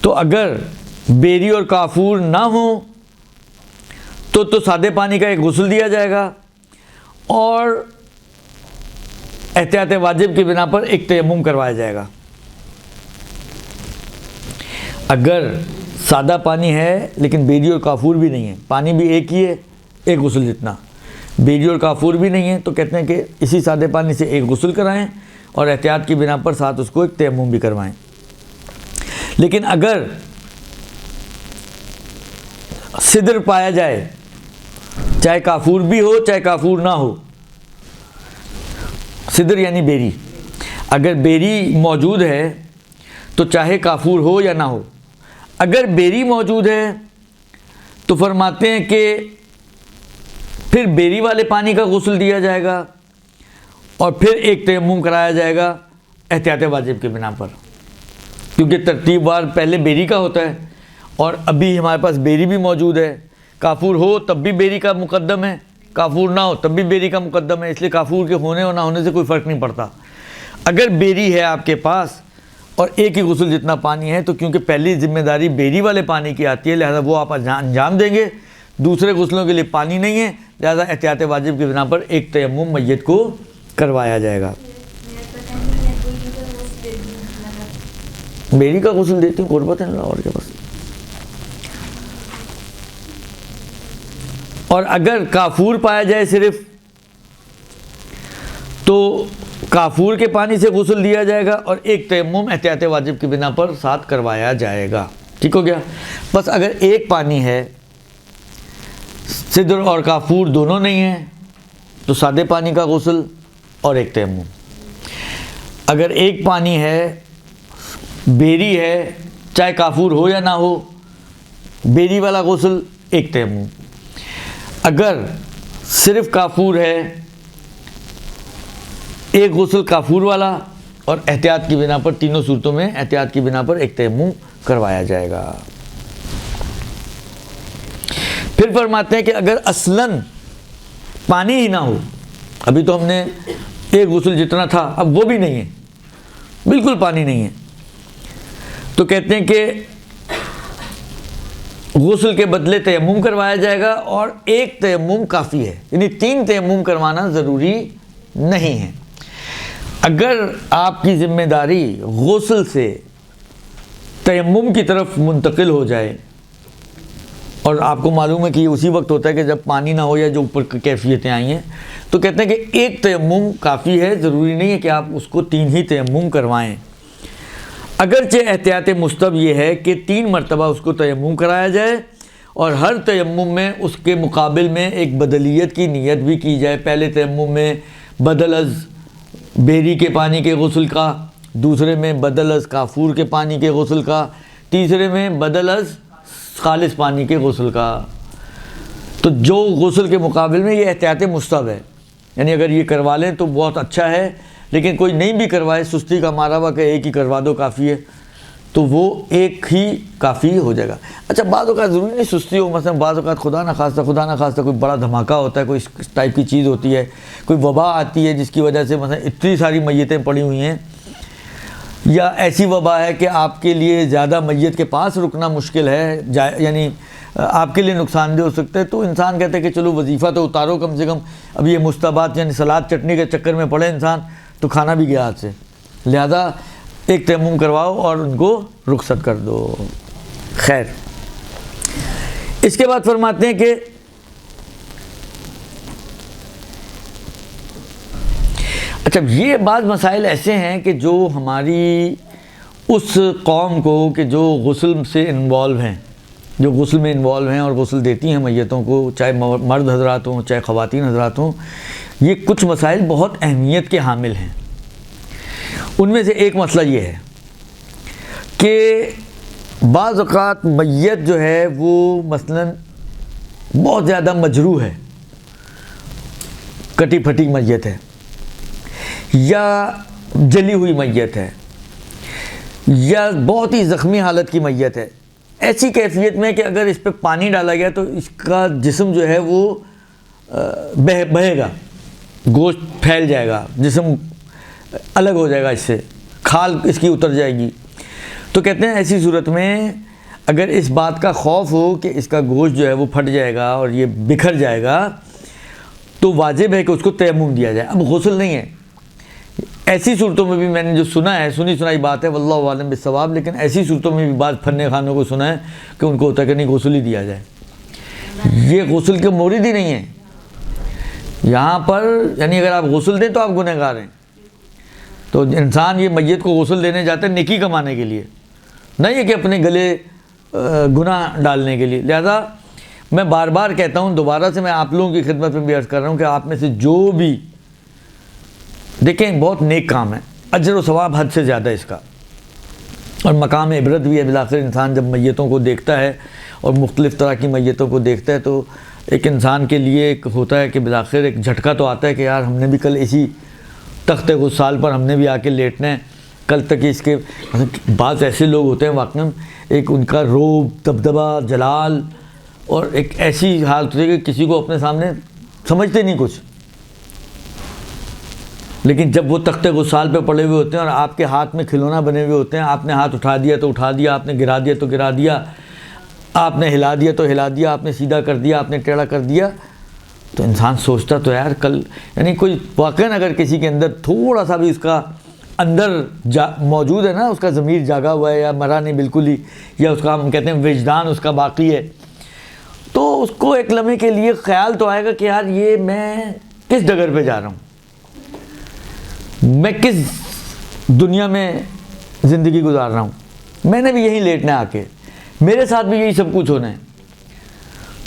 تو اگر بیری اور کافور نہ ہوں تو سادے پانی کا ایک غسل دیا جائے گا، اور احتیاط واجب کی بنا پر ایک تیمم کروایا جائے گا۔ اگر سادہ پانی ہے لیکن بیری اور کافور بھی نہیں ہے، پانی بھی ایک ہی ہے ایک غسل جتنا، بیری اور کافور بھی نہیں ہے، تو کہتے ہیں کہ اسی سادے پانی سے ایک غسل کرائیں اور احتیاط کی بنا پر ساتھ اس کو ایک تیمم بھی کروائیں۔ لیکن اگر سدر پایا جائے، چاہے کافور بھی ہو چاہے کافور نہ ہو، سدر یعنی بیری، اگر بیری موجود ہے تو چاہے کافور ہو یا نہ ہو، اگر بیری موجود ہے تو فرماتے ہیں کہ پھر بیری والے پانی کا غسل دیا جائے گا اور پھر ایک تیمم کرایا جائے گا احتیاط واجب کی بنا پر، کیونکہ ترتیب وار پہلے بیری کا ہوتا ہے اور ابھی ہمارے پاس بیری بھی موجود ہے، کافور ہو تب بھی بیری کا مقدم ہے، کافور نہ ہو تب بھی بیری کا مقدم ہے، اس لیے کافور کے ہونے اور نہ ہونے سے کوئی فرق نہیں پڑتا۔ اگر بیری ہے آپ کے پاس اور ایک ہی غسل جتنا پانی ہے تو کیونکہ پہلی ذمہ داری بیری والے پانی کی آتی ہے، لہذا وہ آپ انجام دیں گے، دوسرے غسلوں کے لیے پانی نہیں ہے، لہذا احتیاط واجب کی بنا پر ایک تیمم میت کو کروایا جائے گا۔ میری کا غسل دیتی ہوں، قربت ہے اللہ اور کے پاس۔ اور اگر کافور پایا جائے صرف، تو کافور کے پانی سے غسل دیا جائے گا اور ایک تیمم احتیاط واجب کی بنا پر ساتھ کروایا جائے گا۔ ٹھیک ہو گیا؟ بس اگر ایک پانی ہے، سدر اور کافور دونوں نہیں ہیں، تو سادے پانی کا غسل اور ایک تیمم۔ اگر ایک پانی ہے، بیری ہے، چاہے کافور ہو یا نہ ہو، بیری والا غسل ایک تیمم۔ اگر صرف کافور ہے، ایک غسل کافور والا اور احتیاط کی بنا پر، تینوں صورتوں میں احتیاط کی بنا پر ایک تیمم کروایا جائے گا۔ پھر فرماتے ہیں کہ اگر اصلاً پانی ہی نہ ہو، ابھی تو ہم نے ایک غسل جتنا تھا، اب وہ بھی نہیں ہے، بالکل پانی نہیں ہے، تو کہتے ہیں کہ غسل کے بدلے تیمم کروایا جائے گا اور ایک تیمم کافی ہے، یعنی 3 تیمم کروانا ضروری نہیں ہے۔ اگر آپ کی ذمہ داری غسل سے تیمم کی طرف منتقل ہو جائے، اور آپ کو معلوم ہے کہ یہ اسی وقت ہوتا ہے کہ جب پانی نہ ہو یا جو اوپر کیفیتیں آئی ہیں، تو کہتے ہیں کہ ایک تیمم کافی ہے، ضروری نہیں ہے کہ آپ اس کو 3 ہی تیمم کروائیں۔ اگرچہ احتیاط مستحب یہ ہے کہ 3 مرتبہ اس کو تیمم کرایا جائے اور ہر تیمم میں اس کے مقابل میں ایک بدلیت کی نیت بھی کی جائے۔ پہلے تیمم میں بدل از بیری کے پانی کے غسل کا، دوسرے میں بدل از کافور کے پانی کے غسل کا، تیسرے میں بدل از خالص پانی کے غسل کا۔ تو جو غسل کے مقابل میں یہ احتیاط مستحب ہے، یعنی اگر یہ کروا لیں تو بہت اچھا ہے، لیکن کوئی نہیں بھی کروائے، سستی کا مارا ہوا کہ ایک ہی کروا دو کافی ہے، تو وہ ایک ہی کافی ہو جائے گا۔ اچھا، بعض اوقات ضروری نہیں سستی ہو، مثلا بعض اوقات خدا نہ خواستہ کوئی بڑا دھماکہ ہوتا ہے، کوئی اس ٹائپ کی چیز ہوتی ہے، کوئی وبا آتی ہے جس کی وجہ سے مثلا اتنی ساری میتیں پڑی ہوئی ہیں، یا ایسی وبا ہے کہ آپ کے لیے زیادہ میت کے پاس رکنا مشکل ہے، یعنی آپ کے لیے نقصان دہ ہو سکتا ہے، تو انسان کہتا ہے کہ چلو وظیفہ تو اتارو کم سے کم، اب یہ مستحبات یعنی سلاد چٹنی کے چکر میں پڑے انسان تو کھانا بھی گیا ہاتھ سے، لہذا ایک تیمم کرواؤ اور ان کو رخصت کر دو۔ خیر، اس کے بعد فرماتے ہیں کہ اچھا، یہ بعض مسائل ایسے ہیں کہ جو ہماری اس قوم کو کہ جو غسل سے انوالو ہیں، جو غسل میں انوالو ہیں اور غسل دیتی ہیں میتوں کو، چاہے مرد حضرات ہوں چاہے خواتین حضرات ہوں، یہ کچھ مسائل بہت اہمیت کے حامل ہیں۔ ان میں سے ایک مسئلہ یہ ہے کہ بعض اوقات میت جو ہے وہ مثلاً بہت زیادہ مجروح ہے، کٹی پھٹی میت ہے، یا جلی ہوئی میت ہے، یا بہت ہی زخمی حالت کی میت ہے۔ ایسی کیفیت میں کہ اگر اس پہ پانی ڈالا گیا تو اس کا جسم جو ہے وہ بہے گا، گوشت پھیل جائے گا، جسم الگ ہو جائے گا، اس سے کھال اس کی اتر جائے گی۔ تو کہتے ہیں ایسی صورت میں اگر اس بات کا خوف ہو کہ اس کا گوشت جو ہے وہ پھٹ جائے گا اور یہ بکھر جائے گا، تو واجب ہے کہ اس کو تیمم دیا جائے۔ اب غسل نہیں ہے، ایسی صورتوں میں بھی میں نے جو سنا ہے، سنی سنائی بات ہے، واللہ عالم بالصواب، لیکن ایسی صورتوں میں بھی بعض پھنے خانوں کو سنا ہے کہ ان کو ہوتا ہے کہ نہیں غسل ہی دیا جائے۔ یہ غسل کے مورد ہی نہیں ہے یہاں پر، یعنی اگر آپ غسل دیں تو آپ گنہگار ہیں۔ تو انسان یہ میت کو غسل دینے جاتا ہے نیکی کمانے کے لیے، نہیں ہے کہ اپنے گلے گناہ ڈالنے کے لیے۔ لہذا میں بار بار کہتا ہوں، دوبارہ سے میں آپ لوگوں کی خدمت میں بھی عرض کر رہا ہوں کہ آپ میں سے جو بھی دیکھیں، بہت نیک کام ہے، اجر و ثواب حد سے زیادہ اس کا، اور مقام عبرت بھی ہے۔ بالآخر انسان جب میتوں کو دیکھتا ہے اور مختلف طرح کی میتوں کو دیکھتا ہے تو ایک انسان کے لیے ایک ہوتا ہے کہ بالآخر ایک جھٹکا تو آتا ہے کہ یار ہم نے بھی کل اسی تخت غسال پر ہم نے بھی آ کے لیٹنا ہے، کل تک اس کے بعض ایسے لوگ ہوتے ہیں واقعاً ایک ان کا روب، دبدبہ، جلال، اور ایک ایسی حالت ہوتی ہے کہ کسی کو اپنے سامنے سمجھتے نہیں کچھ، لیکن جب وہ تخت غسال پہ پڑے ہوئے ہوتے ہیں اور آپ کے ہاتھ میں کھلونا بنے ہوئے ہوتے ہیں، آپ نے ہاتھ اٹھا دیا تو اٹھا دیا، آپ نے گرا دیا تو گرا دیا، آپ نے ہلا دیا تو ہلا دیا، آپ نے سیدھا کر دیا، آپ نے ٹیڑھا کر دیا، تو انسان سوچتا تو یار کل، یعنی کوئی واقعاً اگر کسی کے اندر تھوڑا سا بھی اس کا اندر موجود ہے نا، اس کا ضمیر جاگا ہوا ہے یا مرا نہیں بالکل ہی، یا اس کا ہم کہتے ہیں وجدان اس کا باقی ہے، تو اس کو ایک لمحے کے لیے خیال تو آئے گا کہ یار یہ میں کس ڈگر پہ جا رہا ہوں، میں کس دنیا میں زندگی گزار رہا ہوں، میں نے بھی یہیں لیٹنا ہے، آ کے میرے ساتھ بھی یہی سب کچھ ہونا ہے،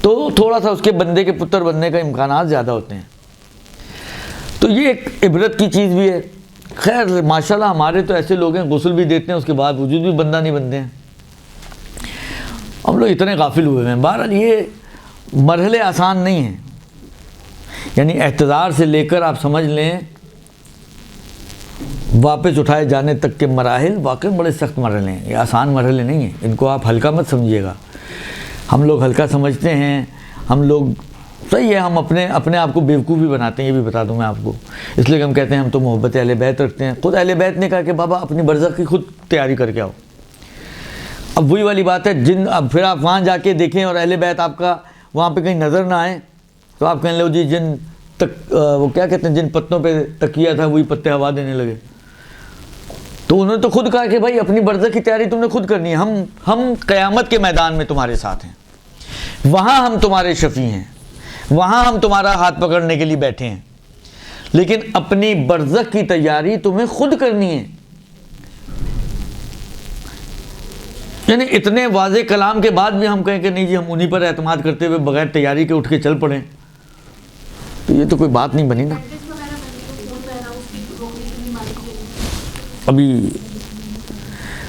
تو تھوڑا سا اس کے بندے کے پتر بننے کا امکانات زیادہ ہوتے ہیں۔ تو یہ ایک عبرت کی چیز بھی ہے۔ خیر ماشاءاللہ ہمارے تو ایسے لوگ ہیں غسل بھی دیتے ہیں، اس کے بعد وجود بھی بندہ نہیں بنتے ہیں، ہم لوگ اتنے غافل ہوئے ہیں۔ بہرحال یہ مرحلے آسان نہیں ہیں، یعنی احتضار سے لے کر آپ سمجھ لیں واپس اٹھائے جانے تک کے مراحل واقعی بڑے سخت مرحلے ہیں، یہ آسان مرحلے نہیں ہیں، ان کو آپ ہلکا مت سمجھیے گا۔ ہم لوگ ہلکا سمجھتے ہیں، ہم لوگ صحیح ہے، ہم اپنے آپ کو بیوقوف بھی بناتے ہیں، یہ بھی بتا دوں میں آپ کو، اس لیے کہ ہم کہتے ہیں ہم تو محبت اہل بیت رکھتے ہیں۔ خود اہل بیت نے کہا کہ بابا اپنی برزخ کی خود تیاری کر کے آؤ۔ اب وہی والی بات ہے، اب پھر آپ وہاں جا کے دیکھیں اور اہل بیت آپ کا وہاں پہ کہیں نظر نہ آئے تو آپ کہنے لو جی جن تک وہ کیا کہتے ہیں جن پتوں پہ تکیہ تھا وہی پتے ہوا دینے لگے۔ تو انہوں نے تو خود کہا کہ بھائی اپنی برزخ کی تیاری تم نے خود کرنی ہے، ہم قیامت کے میدان میں تمہارے ساتھ ہیں، وہاں ہم تمہارے شفیع ہیں، وہاں ہم تمہارا ہاتھ پکڑنے کے لیے بیٹھے ہیں، لیکن اپنی برزخ کی تیاری تمہیں خود کرنی ہے۔ یعنی اتنے واضح کلام کے بعد بھی ہم کہیں کہ نہیں جی ہم انہی پر اعتماد کرتے ہوئے بغیر تیاری کے اٹھ کے چل پڑیں، تو یہ تو کوئی بات نہیں بنی نا۔ ابھی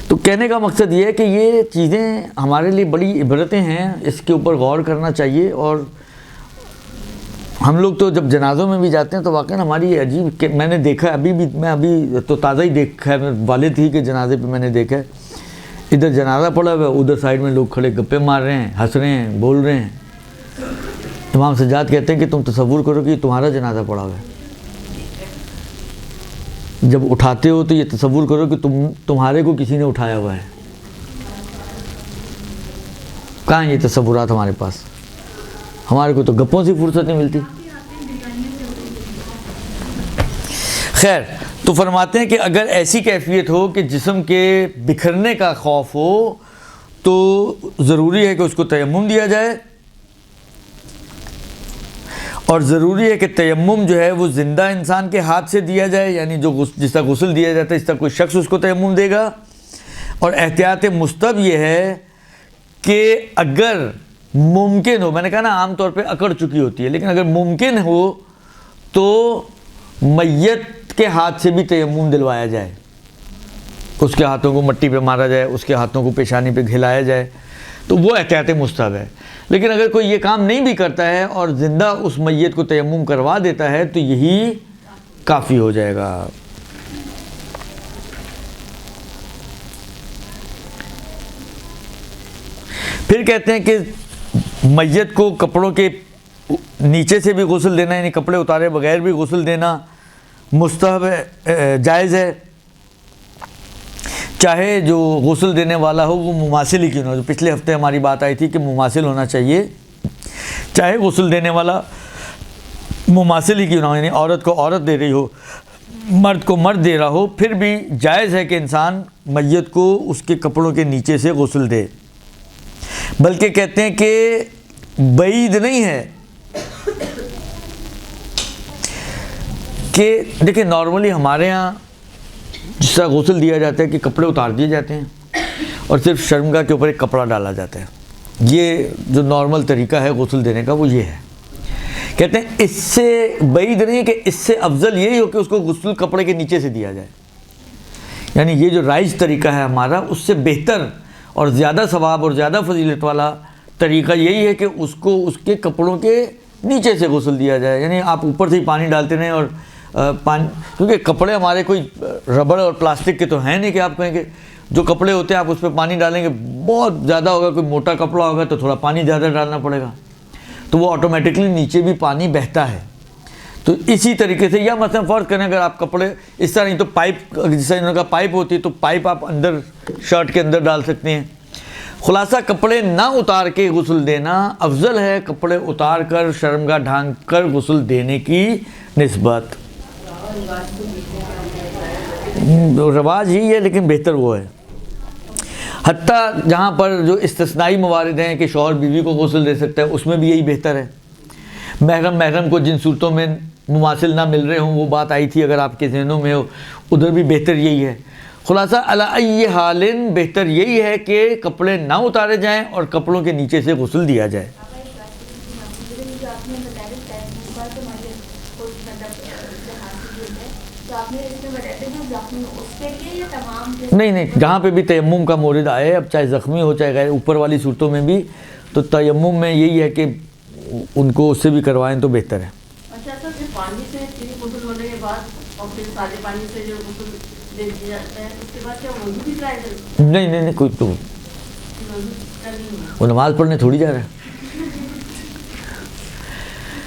تو کہنے کا مقصد یہ ہے کہ یہ چیزیں ہمارے لیے بڑی عبرتیں ہیں، اس کے اوپر غور کرنا چاہیے۔ اور ہم لوگ تو جب جنازوں میں بھی جاتے ہیں تو واقعی ہماری عجیب کہ میں نے دیکھا ہے، میں ابھی تو تازہ ہی دیکھا ہے، والد ہی کے جنازے پہ میں نے دیکھا ہے، ادھر جنازہ پڑا ہوا ہے، ادھر سائڈ میں لوگ کھڑے گپے مار رہے ہیں، ہنس رہے ہیں، بول رہے ہیں۔ امام سجاد کہتے ہیں کہ تم تصور کرو کہ یہ تمہارا جنازہ پڑا ہوا ہے، جب اٹھاتے ہو تو یہ تصور کرو کہ تمہارے کو کسی نے اٹھایا ہوا ہے۔ کہاں یہ تصورات ہمارے پاس؟ ہمارے کو تو گپوں سے فرصت نہیں ملتی۔ خیر تو فرماتے ہیں کہ اگر ایسی کیفیت ہو کہ جسم کے بکھرنے کا خوف ہو تو ضروری ہے کہ اس کو تیمم دیا جائے، اور ضروری ہے کہ تیمم جو ہے وہ زندہ انسان کے ہاتھ سے دیا جائے، یعنی جو جس طرح غسل دیا جاتا ہے اس طرح کوئی شخص اس کو تیمم دے گا۔ اور احتیاط مستحب یہ ہے کہ اگر ممکن ہو، میں نے کہا نا عام طور پہ اکڑ چکی ہوتی ہے، لیکن اگر ممکن ہو تو میت کے ہاتھ سے بھی تیمم دلوایا جائے، اس کے ہاتھوں کو مٹی پہ مارا جائے، اس کے ہاتھوں کو پیشانی پہ گھلایا جائے، تو وہ احتیاط مستحب ہے۔ لیکن اگر کوئی یہ کام نہیں بھی کرتا ہے اور زندہ اس میت کو تیمم کروا دیتا ہے تو یہی کافی ہو جائے گا۔ پھر کہتے ہیں کہ میت کو کپڑوں کے نیچے سے بھی غسل دینا، یعنی کپڑے اتارے بغیر بھی غسل دینا مستحب ہے، جائز ہے، چاہے جو غسل دینے والا ہو وہ مماثل ہی کیوں نہ ہو۔ جو پچھلے ہفتے ہماری بات آئی تھی کہ مماثل ہونا چاہیے، چاہے غسل دینے والا مماثل ہی کیوں نہ ہو، یعنی عورت کو عورت دے رہی ہو، مرد کو مرد دے رہا ہو، پھر بھی جائز ہے کہ انسان میت کو اس کے کپڑوں کے نیچے سے غسل دے۔ بلکہ کہتے ہیں کہ بعید نہیں ہے کہ دیکھیں نارملی ہمارے ہاں جس طرح غسل دیا جاتا ہے کہ کپڑے اتار دیے جاتے ہیں اور صرف شرمگاہ کے اوپر ایک کپڑا ڈالا جاتا ہے، یہ جو نارمل طریقہ ہے غسل دینے کا وہ یہ ہے۔ کہتے ہیں اس سے بعید نہیں کہ اس سے افضل یہی ہو کہ اس کو غسل کپڑے کے نیچے سے دیا جائے، یعنی یہ جو رائج طریقہ ہے ہمارا اس سے بہتر اور زیادہ ثواب اور زیادہ فضیلت والا طریقہ یہی ہے کہ اس کو اس کے کپڑوں کے نیچے سے غسل دیا جائے، یعنی آپ اوپر سے ہی پانی ڈالتے رہیں اور پانی، کیونکہ کپڑے ہمارے کوئی ربڑ اور پلاسٹک کے تو ہیں نہیں کہ آپ کہیں کہ جو کپڑے ہوتے ہیں آپ اس پہ پانی ڈالیں گے بہت زیادہ ہوگا، کوئی موٹا کپڑا ہوگا تو تھوڑا پانی زیادہ ڈالنا پڑے گا تو وہ آٹومیٹکلی نیچے بھی پانی بہتا ہے۔ تو اسی طریقے سے یا مثلا فرض کریں اگر آپ کپڑے اس طرح نہیں تو پائپ، جس طرح انہوں کا پائپ ہوتی ہے تو پائپ آپ اندر شرٹ کے اندر ڈال سکتے ہیں، خلاصہ کپڑے نہ اتار کے غسل دینا افضل ہے کپڑے اتار کر شرمگاہ ڈھانک کر غسل دینے کی نسبت. رواج ہی ہے لیکن بہتر وہ ہے. حتیٰ جہاں پر جو استثنائی موارد ہیں کہ شوہر بیوی کو غسل دے سکتا ہے اس میں بھی یہی بہتر ہے. محرم کو جن صورتوں میں مماثل نہ مل رہے ہوں وہ بات آئی تھی اگر آپ کے ذہنوں میں ہو ادھر بھی بہتر یہی ہے. خلاصہ علی ای حال بہتر یہی ہے کہ کپڑے نہ اتارے جائیں اور کپڑوں کے نیچے سے غسل دیا جائے. جو آپ نے بتایا تو مجھے تو آپ نے اس میں بتایا تھا زخمی اس کے لیے یا تمام نہیں جہاں پہ بھی تیمم کا مورد آئے اب چاہے زخمی ہو چاہے غیر اوپر والی صورتوں میں بھی تو تیمم میں یہی ہے کہ ان کو اس سے بھی کروائیں تو بہتر ہے. اچھا سر پھر پانی سے غسل ہونے کے بعد اور پھر سادے پانی سے جو غسل دے دیا جاتا ہے اس کے بعد کیا وضو بھی ٹرائی کرتے ہیں؟ نہیں کوئی تو وضو کرنی ہے. وہ نماز پڑھنے تھوڑی جا رہا ہے.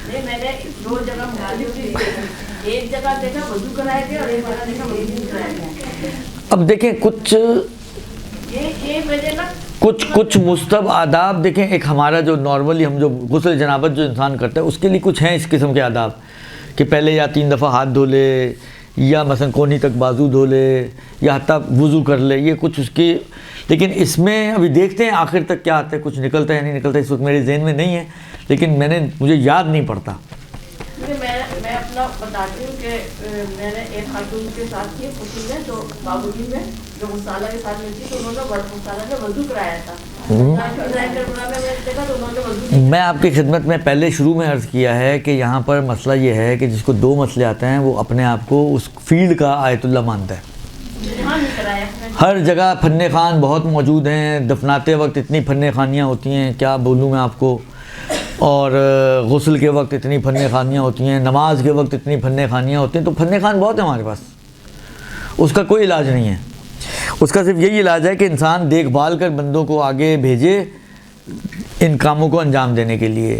نہیں میں نے 2 جگہ مخالف بھی دیکھا. ایک جگہ دیکھا وضو کرائے گئے اور ایک جگہ دیکھا وضو نہیں کرائے گئے. اب دیکھیں یہ وجہ نا کچھ مستحب آداب دیکھیں. ایک ہمارا جو نارملی ہم جو غسل جنابت جو انسان کرتا ہے اس کے لیے کچھ ہیں اس قسم کے آداب کہ پہلے یا 3 دفعہ ہاتھ دھو لے یا مثلا کونی تک بازو دھو لے یا حتیٰ وضو کر لے. یہ کچھ اس کی لیکن اس میں ابھی دیکھتے ہیں آخر تک کیا آتا ہے. کچھ نکلتا ہے یا نہیں نکلتا اس وقت میرے ذہن میں نہیں ہے لیکن مجھے یاد نہیں پڑتا. میں اپنا بتاتی ہوں کہ میں نے ایک خاتون کے ساتھ کی خوشی میں تو بابوجی میں جو مسالہ کے ساتھ ملتی تو انہوں نے مسالہ میں وضو کرایا تھا. میں آپ کی خدمت میں پہلے شروع میں عرض کیا ہے کہ یہاں پر مسئلہ یہ ہے کہ جس کو 2 مسئلے آتے ہیں وہ اپنے آپ کو اس فیلڈ کا آیت اللہ مانتا ہے. ہر جگہ فن خوان بہت موجود ہیں. دفناتے وقت اتنی فن خوانیاں ہوتی ہیں کیا بولوں میں آپ کو. اور غسل کے وقت اتنی فن خوانیاں ہوتی ہیں. نماز کے وقت اتنی فن خوانیاں ہوتی ہیں. تو فن خوان بہت ہیں ہمارے پاس. اس کا کوئی علاج نہیں ہے. اس کا صرف یہی علاج ہے کہ انسان دیکھ بھال کر بندوں کو آگے بھیجے ان کاموں کو انجام دینے کے لیے.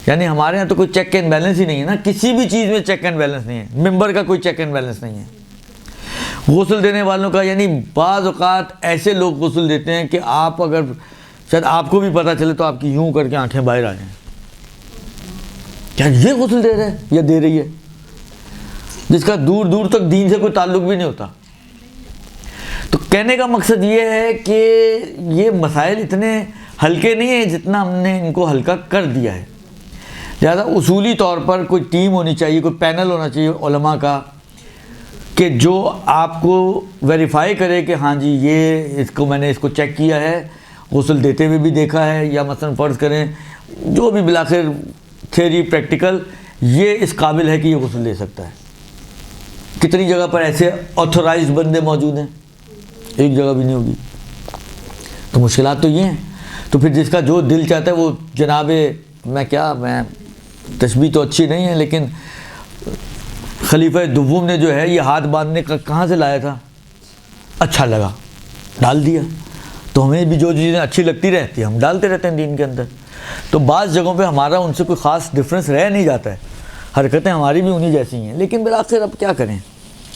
یعنی ہمارے یہاں تو کوئی چیک اینڈ بیلنس ہی نہیں ہے نا. کسی بھی چیز میں چیک اینڈ بیلنس نہیں ہے. ممبر کا کوئی چیک اینڈ بیلنس نہیں ہے. غسل دینے والوں کا یعنی بعض اوقات ایسے لوگ غسل دیتے ہیں کہ آپ اگر شاید آپ کو بھی پتہ چلے تو آپ کی یوں کر کے آنکھیں باہر آ جائیں. کیا یہ غسل دے رہا ہے یا دے رہی ہے جس کا دور دور تک دین سے کوئی تعلق بھی نہیں ہوتا. تو کہنے کا مقصد یہ ہے کہ یہ مسائل اتنے ہلکے نہیں ہیں جتنا ہم نے ان کو ہلکا کر دیا ہے. لہٰذا اصولی طور پر کوئی ٹیم ہونی چاہیے, کوئی پینل ہونا چاہیے علماء کا کہ جو آپ کو ویریفائی کرے کہ ہاں جی یہ اس کو میں نے اس کو چیک کیا ہے, غسل دیتے ہوئے بھی دیکھا ہے, یا مثلا فرض کریں جو بھی بلاخر تھیوری پریکٹیکل یہ اس قابل ہے کہ یہ غسل دے سکتا ہے. کتنی جگہ پر ایسے آتھورائزڈ بندے موجود ہیں, ایک جگہ بھی نہیں ہوگی. تو مشکلات تو یہ ہیں. تو پھر جس کا جو دل چاہتا ہے وہ جناب میں تشبیہ تو اچھی نہیں ہے لیکن خلیفہ دوم نے جو ہے یہ ہاتھ باندھنے کا کہاں سے لایا تھا, اچھا لگا ڈال دیا. تو ہمیں بھی جو چیزیں اچھی لگتی رہتی ہیں ہم ڈالتے رہتے ہیں دین کے اندر. تو بعض جگہوں پہ ہمارا ان سے کوئی خاص ڈفرینس رہ نہیں جاتا ہے, حرکتیں ہماری بھی انہی جیسی ہیں, لیکن بالآخر اب کیا کریں.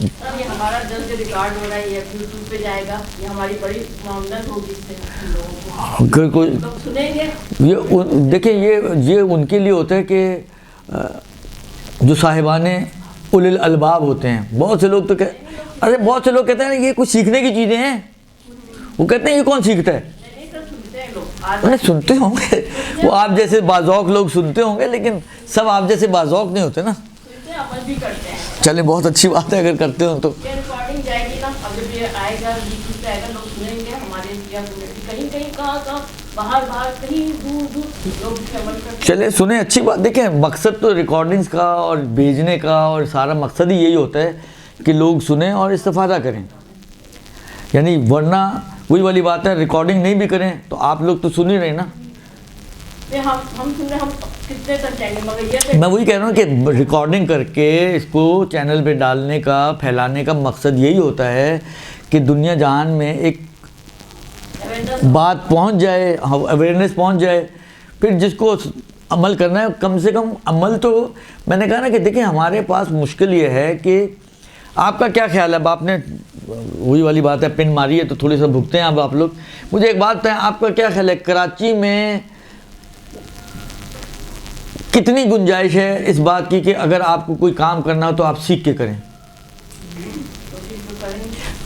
یہ ہمارا جلد ریکارڈ ہو رہا ہے, یہ یوٹیوب پہ جائے گا, یہ ہماری بڑی معاملت ہوگی اس سے. اگر کوئی سنیں گے یہ دیکھیں یہ ان کے لیے ہوتا ہے کہ جو صاحبان اول الالباب ہوتے ہیں. بہت سے لوگ تو بہت سے لوگ کہتے ہیں یہ کچھ سیکھنے کی چیزیں ہیں. وہ کہتے ہیں یہ کون سیکھتا ہے, انہیں سنتے ہوں گے وہ آپ جیسے باذوق لوگ سنتے ہوں گے, لیکن سب آپ جیسے باذوق نہیں ہوتے نا. عمل بھی کرتے ہیں. چلیں بہت اچھی بات ہے اگر کرتے ہوں تو. ریکارڈنگ جائے گی نا, اب جب یہ آئے گا یوٹیوب پہ آئے گا لوگ سنیں گے ہمارے کہیں کہیں کہاں باہر کہیں دور دور لوگ عمل کرتے ہیں. چلیں سنیں, اچھی بات. دیکھیں مقصد تو ریکارڈنگز کا اور بھیجنے کا اور سارا مقصد ہی یہی ہوتا ہے کہ لوگ سنیں اور استفادہ کریں. یعنی ورنہ وہی والی بات ہے, ریکارڈنگ نہیں بھی کریں تو آپ لوگ تو سن ہی رہے نا. ہم سن رہے, ہم کتنے تک جائیں گے, مگر یہ میں وہی کہہ رہا ہوں کہ ریکارڈنگ کر کے اس کو چینل پہ ڈالنے کا پھیلانے کا مقصد یہی ہوتا ہے کہ دنیا جہان میں ایک بات پہنچ جائے, اویئرنیس پہنچ جائے. پھر جس کو عمل کرنا ہے کم سے کم عمل تو میں نے کہا نا کہ دیکھیں ہمارے پاس مشکل یہ ہے کہ آپ کا کیا خیال ہے؟ اب آپ نے وہی والی بات ہے، پن ماری ہے تو تھوڑے سا بھگتے ہیں اب آپ لوگ. مجھے ایک بات بتائیں، آپ کا کیا خیال ہے کراچی میں کتنی گنجائش ہے اس بات کی کہ اگر آپ کو کوئی کام کرنا ہو تو آپ سیکھ کے کریں؟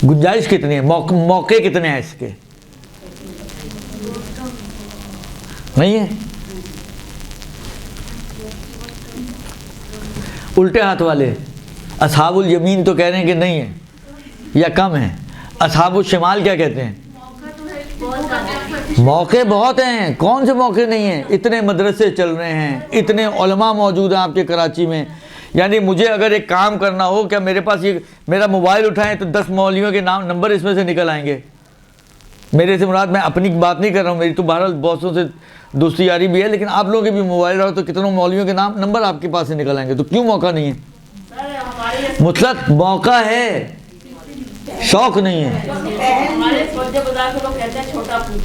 گنجائش کتنی ہے؟ موقع کتنے ہیں اس کے؟ نہیں ہے. الٹے ہاتھ والے اصحاب الیمین تو کہہ رہے ہیں کہ نہیں ہے یا کم ہے. اصحاب الشمال کیا کہتے ہیں؟ موقع بہت ہیں. کون سے موقع نہیں ہیں؟ اتنے مدرسے چل رہے ہیں، اتنے علماء موجود ہیں آپ کے کراچی میں. یعنی مجھے اگر ایک کام کرنا ہو، کیا میرے پاس یہ میرا موبائل اٹھائیں تو 10 مولویوں کے نمبر اس میں سے نکل آئیں گے؟ میرے سے مراد میں اپنی بات نہیں کر رہا ہوں، میری تو بہرحال بہتوں سے دوستی یاری بھی ہے، لیکن آپ لوگوں کے بھی موبائل رہو تو کتنوں مولویوں کے نمبر آپ کے پاس سے نکل آئیں گے. تو کیوں موقع نہیں ہے؟ مطلق موقع ہے، شوق نہیں ہے. ہمارے سولجر بازار کو لوگ کہتے ہیں چھوٹا پور،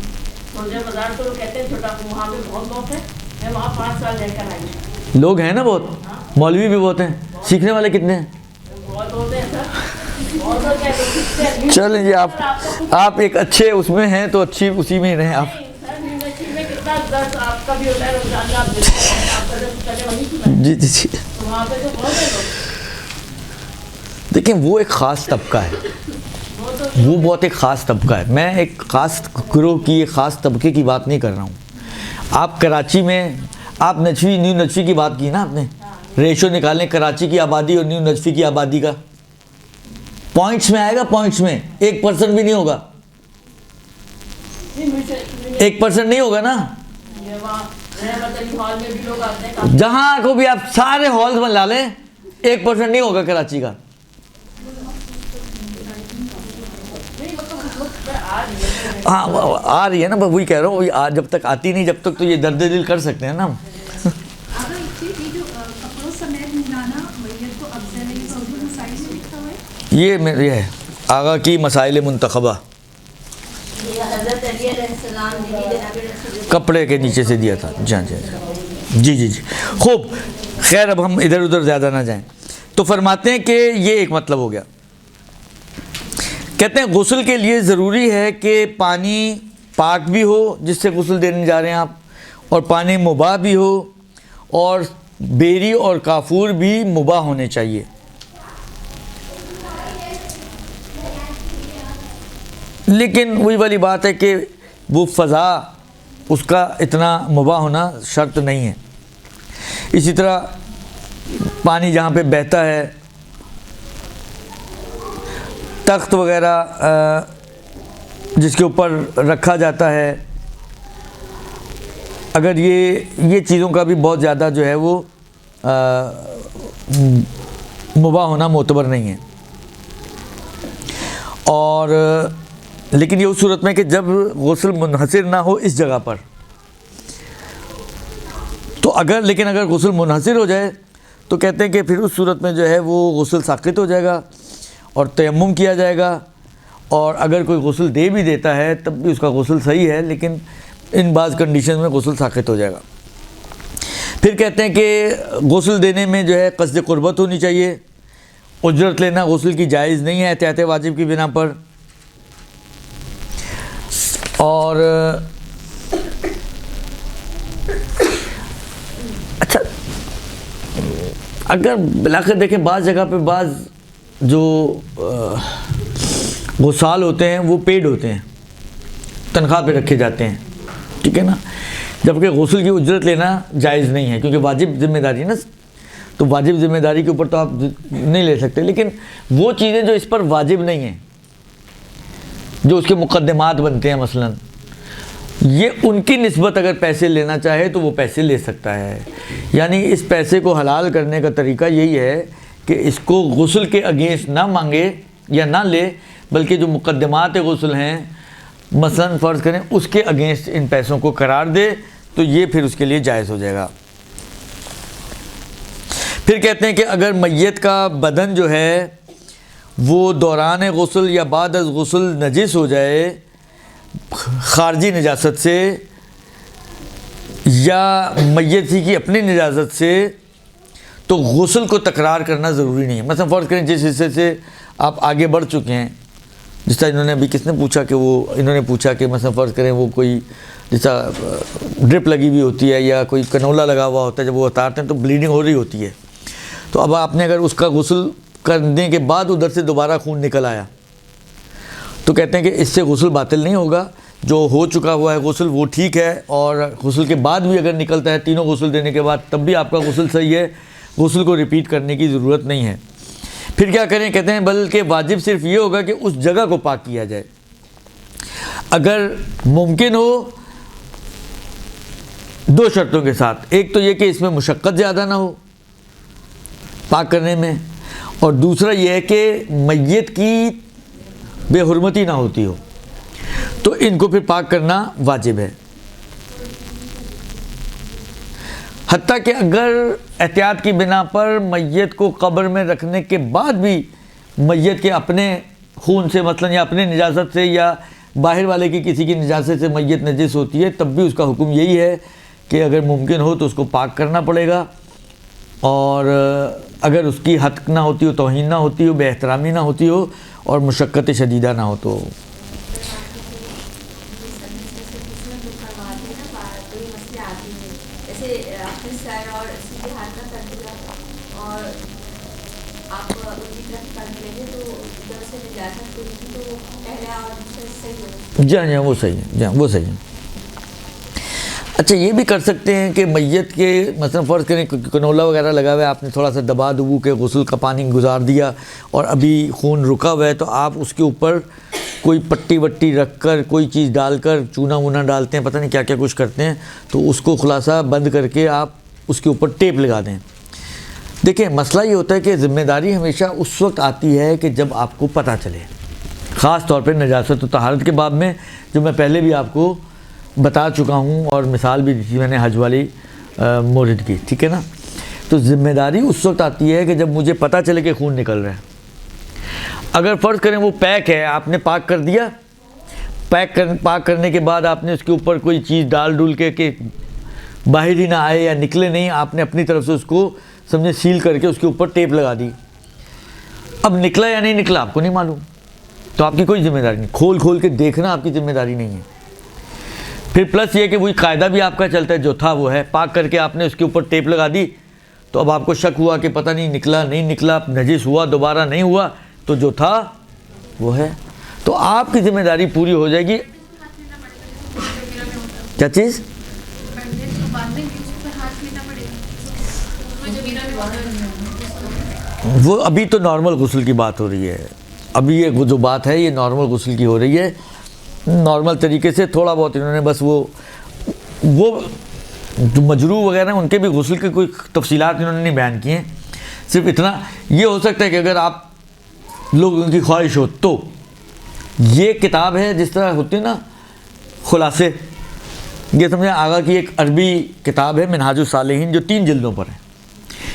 سولجر بازار کو لوگ کہتے ہیں چھوٹا پور، وہاں پہ بہت لوگ ہیں. میں وہاں 5 سال رہ کر آئی. لوگ ہیں نا بہت، مولوی بھی بہت ہیں. سیکھنے والے کتنے ہیں؟ بہت ہوتے ہیں سر، بہت لوگ کہتے ہیں سیکھتے ہیں. چلیں جی، آپ ایک اچھے اس میں ہیں تو اچھی اسی میں ہی رہیں آپ. سر نیوزی میں کتنا درد آپ کا بھی ہوتا ہے، رمضان میں آپ دیکھتے ہیں، آپ کا درد پہلے وہیں سنا ہے. جی جی جی. تو وہاں پہ تو بہت ہے لوگ. دیکھیں وہ ایک خاص طبقہ ہے، وہ بہت ایک خاص طبقہ ہے. میں ایک خاص گروہ کی، ایک خاص طبقے کی بات نہیں کر رہا ہوں. آپ کراچی میں آپ نجفی، نیو نجفی کی بات کی نا آپ نے، ریشو نکالیں کراچی کی آبادی اور نیو نجفی کی آبادی کا، پوائنٹس میں آئے گا. پوائنٹس میں 1% بھی نہیں ہوگا، 1% نہیں ہوگا نا. ہال میں بھی لوگ آتے ہیں، جہاں کو بھی آپ سارے ہالز میں لا لیں 1% نہیں ہوگا کراچی کا. ہاں آ رہی ہے نا، وہی کہہ رہا ہوں، جب تک آتی نہیں جب تک تو یہ درد دل کر سکتے ہیں نا ہم. اگر کپڑوں سمیت ملانا میت کو افضل ہے، تو اردو مسائل میں لکھا ہوا ہے. یہ میری ہے آغا کی مسائل منتخبہ، حضرت علی علیہ السلام کپڑے کے نیچے سے دیا تھا. جی جی جی جی. خوب، خیر اب ہم ادھر ادھر زیادہ نہ جائیں. تو فرماتے ہیں کہ یہ ایک مطلب ہو گیا. کہتے ہیں غسل کے لیے ضروری ہے کہ پانی پاک بھی ہو جس سے غسل دینے جا رہے ہیں آپ، اور پانی مباح بھی ہو، اور بیری اور کافور بھی مباح ہونے چاہیے. لیکن وہی والی بات ہے کہ وہ فضا اس کا اتنا مباح ہونا شرط نہیں ہے. اسی طرح پانی جہاں پہ بہتا ہے، تخت وغیرہ جس کے اوپر رکھا جاتا ہے، اگر یہ چیزوں کا بھی بہت زیادہ جو ہے وہ مباح ہونا معتبر نہیں ہے. اور لیکن یہ اس صورت میں کہ جب غسل منحصر نہ ہو اس جگہ پر، تو لیکن اگر غسل منحصر ہو جائے تو کہتے ہیں کہ پھر اس صورت میں جو ہے وہ غسل ساقط ہو جائے گا اور تیمم کیا جائے گا. اور اگر کوئی غسل دے بھی دیتا ہے تب بھی اس کا غسل صحیح ہے، لیکن ان بعض کنڈیشن میں غسل ساقط ہو جائے گا. پھر کہتے ہیں کہ غسل دینے میں جو ہے قصد قربت ہونی چاہیے. اجرت لینا غسل کی جائز نہیں ہے احتیاط واجب کی بنا پر. اور اچھا، اگر بلاخر دیکھیں بعض جگہ پہ بعض جو غسال ہوتے ہیں وہ پیڈ ہوتے ہیں، تنخواہ پہ رکھے جاتے ہیں، ٹھیک ہے نا، جبکہ غسل کی اجرت لینا جائز نہیں ہے کیونکہ واجب ذمہ داری ہے نا. تو واجب ذمہ داری کے اوپر تو آپ نہیں لے سکتے، لیکن وہ چیزیں جو اس پر واجب نہیں ہیں، جو اس کے مقدمات بنتے ہیں مثلا، یہ ان کی نسبت اگر پیسے لینا چاہے تو وہ پیسے لے سکتا ہے. یعنی اس پیسے کو حلال کرنے کا طریقہ یہی ہے کہ اس کو غسل کے اگینسٹ نہ مانگے یا نہ لے، بلکہ جو مقدمات غسل ہیں مثلا فرض کریں اس کے اگینسٹ ان پیسوں کو قرار دے، تو یہ پھر اس کے لیے جائز ہو جائے گا. پھر کہتے ہیں کہ اگر میت کا بدن جو ہے وہ دوران غسل یا بعد از غسل نجس ہو جائے خارجی نجاست سے یا میت ہی کی اپنی نجاست سے، تو غسل کو تکرار کرنا ضروری نہیں ہے. مثلا فرض کریں جس حصے سے آپ آگے بڑھ چکے ہیں، جس طرح انہوں نے ابھی کس نے پوچھا کہ انہوں نے پوچھا کہ مثلا فرض کریں وہ کوئی جیسا ڈرپ لگی ہوئی ہوتی ہے یا کوئی کنولا لگا ہوا ہوتا ہے، جب وہ اتارتے ہیں تو بلیڈنگ ہو رہی ہوتی ہے. تو اب آپ نے اگر اس کا غسل کرنے کے بعد ادھر سے دوبارہ خون نکل آیا تو کہتے ہیں کہ اس سے غسل باطل نہیں ہوگا. جو ہو چکا ہوا ہے غسل وہ ٹھیک ہے، اور غسل کے بعد بھی اگر نکلتا ہے تینوں غسل دینے کے بعد تب بھی آپ کا غسل صحیح ہے، غسل کو ریپیٹ کرنے کی ضرورت نہیں ہے. پھر کیا کریں؟ کہتے ہیں بلکہ واجب صرف یہ ہوگا کہ اس جگہ کو پاک کیا جائے. اگر ممکن ہو دو شرطوں کے ساتھ، ایک تو یہ کہ اس میں مشقت زیادہ نہ ہو پاک کرنے میں، اور دوسرا یہ ہے کہ میت کی بے حرمتی نہ ہوتی ہو، تو ان کو پھر پاک کرنا واجب ہے. حتیٰ کہ اگر احتیاط کی بنا پر میت کو قبر میں رکھنے کے بعد بھی میت کے اپنے خون سے مثلا یا اپنے نجاست سے یا باہر والے کی کسی کی نجاست سے میت نجس ہوتی ہے، تب بھی اس کا حکم یہی ہے کہ اگر ممکن ہو تو اس کو پاک کرنا پڑے گا، اور اگر اس کی حق نہ ہوتی ہو، توہین نہ ہوتی ہو، بے احترامی نہ ہوتی ہو، اور مشقت شدیدہ نہ ہو تو. جی ہاں وہ صحیح ہے، جی وہ صحیح ہے. اچھا یہ بھی کر سکتے ہیں کہ میت کے مثلا فرض کریں کنولا وغیرہ لگا ہوا ہے، آپ نے تھوڑا سا دبا دبو کے غسل کا پانی گزار دیا اور ابھی خون رکا ہوا ہے، تو آپ اس کے اوپر کوئی پٹی وٹی رکھ کر کوئی چیز ڈال کر چونا وونا ڈالتے ہیں، پتہ نہیں کیا کیا کچھ کرتے ہیں، تو اس کو خلاصہ بند کر کے آپ اس کے اوپر ٹیپ لگا دیں. دیکھیں مسئلہ یہ ہوتا ہے کہ ذمہ داری ہمیشہ اس وقت آتی ہے کہ جب آپ کو پتہ چلے، خاص طور پہ نجاست و طہارت کے باب میں، جو میں پہلے بھی آپ کو بتا چکا ہوں اور مثال بھی دی تھی میں نے حج والی مورد کی، ٹھیک ہے نا. تو ذمہ داری اس وقت آتی ہے کہ جب مجھے پتہ چلے کہ خون نکل رہا ہے. اگر فرض کریں وہ پیک ہے، آپ نے پاک کر دیا، پاک کرنے کے بعد آپ نے اس کے اوپر کوئی چیز ڈال ڈول کے کہ باہر ہی نہ آئے یا نکلے نہیں، آپ نے اپنی طرف سے اس کو سمجھے سیل کر کے اس کے اوپر ٹیپ لگا دی. اب نکلا یا نہیں نکلا آپ کو نہیں معلوم، تو آپ کی کوئی ذمہ داری نہیں، کھول کے دیکھنا آپ کی ذمہ داری نہیں ہے. پھر پلس یہ کہ وہی قاعدہ بھی آپ کا چلتا ہے جو تھا وہ ہے، پاک کر کے آپ نے اس کے اوپر ٹیپ لگا دی، تو اب آپ کو شک ہوا کہ پتہ نہیں نکلا نہیں نکلا، نجس ہوا دوبارہ نہیں ہوا، تو جو تھا وہ ہے، تو آپ کی ذمہ داری پوری ہو جائے گی. کیا چیز؟ وہ ابھی تو نارمل غسل کی بات ہو رہی ہے، ابھی یہ جو بات ہے یہ نارمل غسل کی ہو رہی ہے. نارمل طریقے سے تھوڑا بہت انہوں نے بس وہ جو مجروح وغیرہ ان کے بھی غسل کی کوئی تفصیلات انہوں نے نہیں بیان کی ہیں. صرف اتنا یہ ہو سکتا ہے کہ اگر آپ لوگوں کی خواہش ہو تو یہ کتاب ہے، جس طرح ہوتی ہے نا خلاصے، یہ سمجھیں آغا کی ایک عربی کتاب ہے منہاج الصالحین جو 3 جلدوں پر ہے،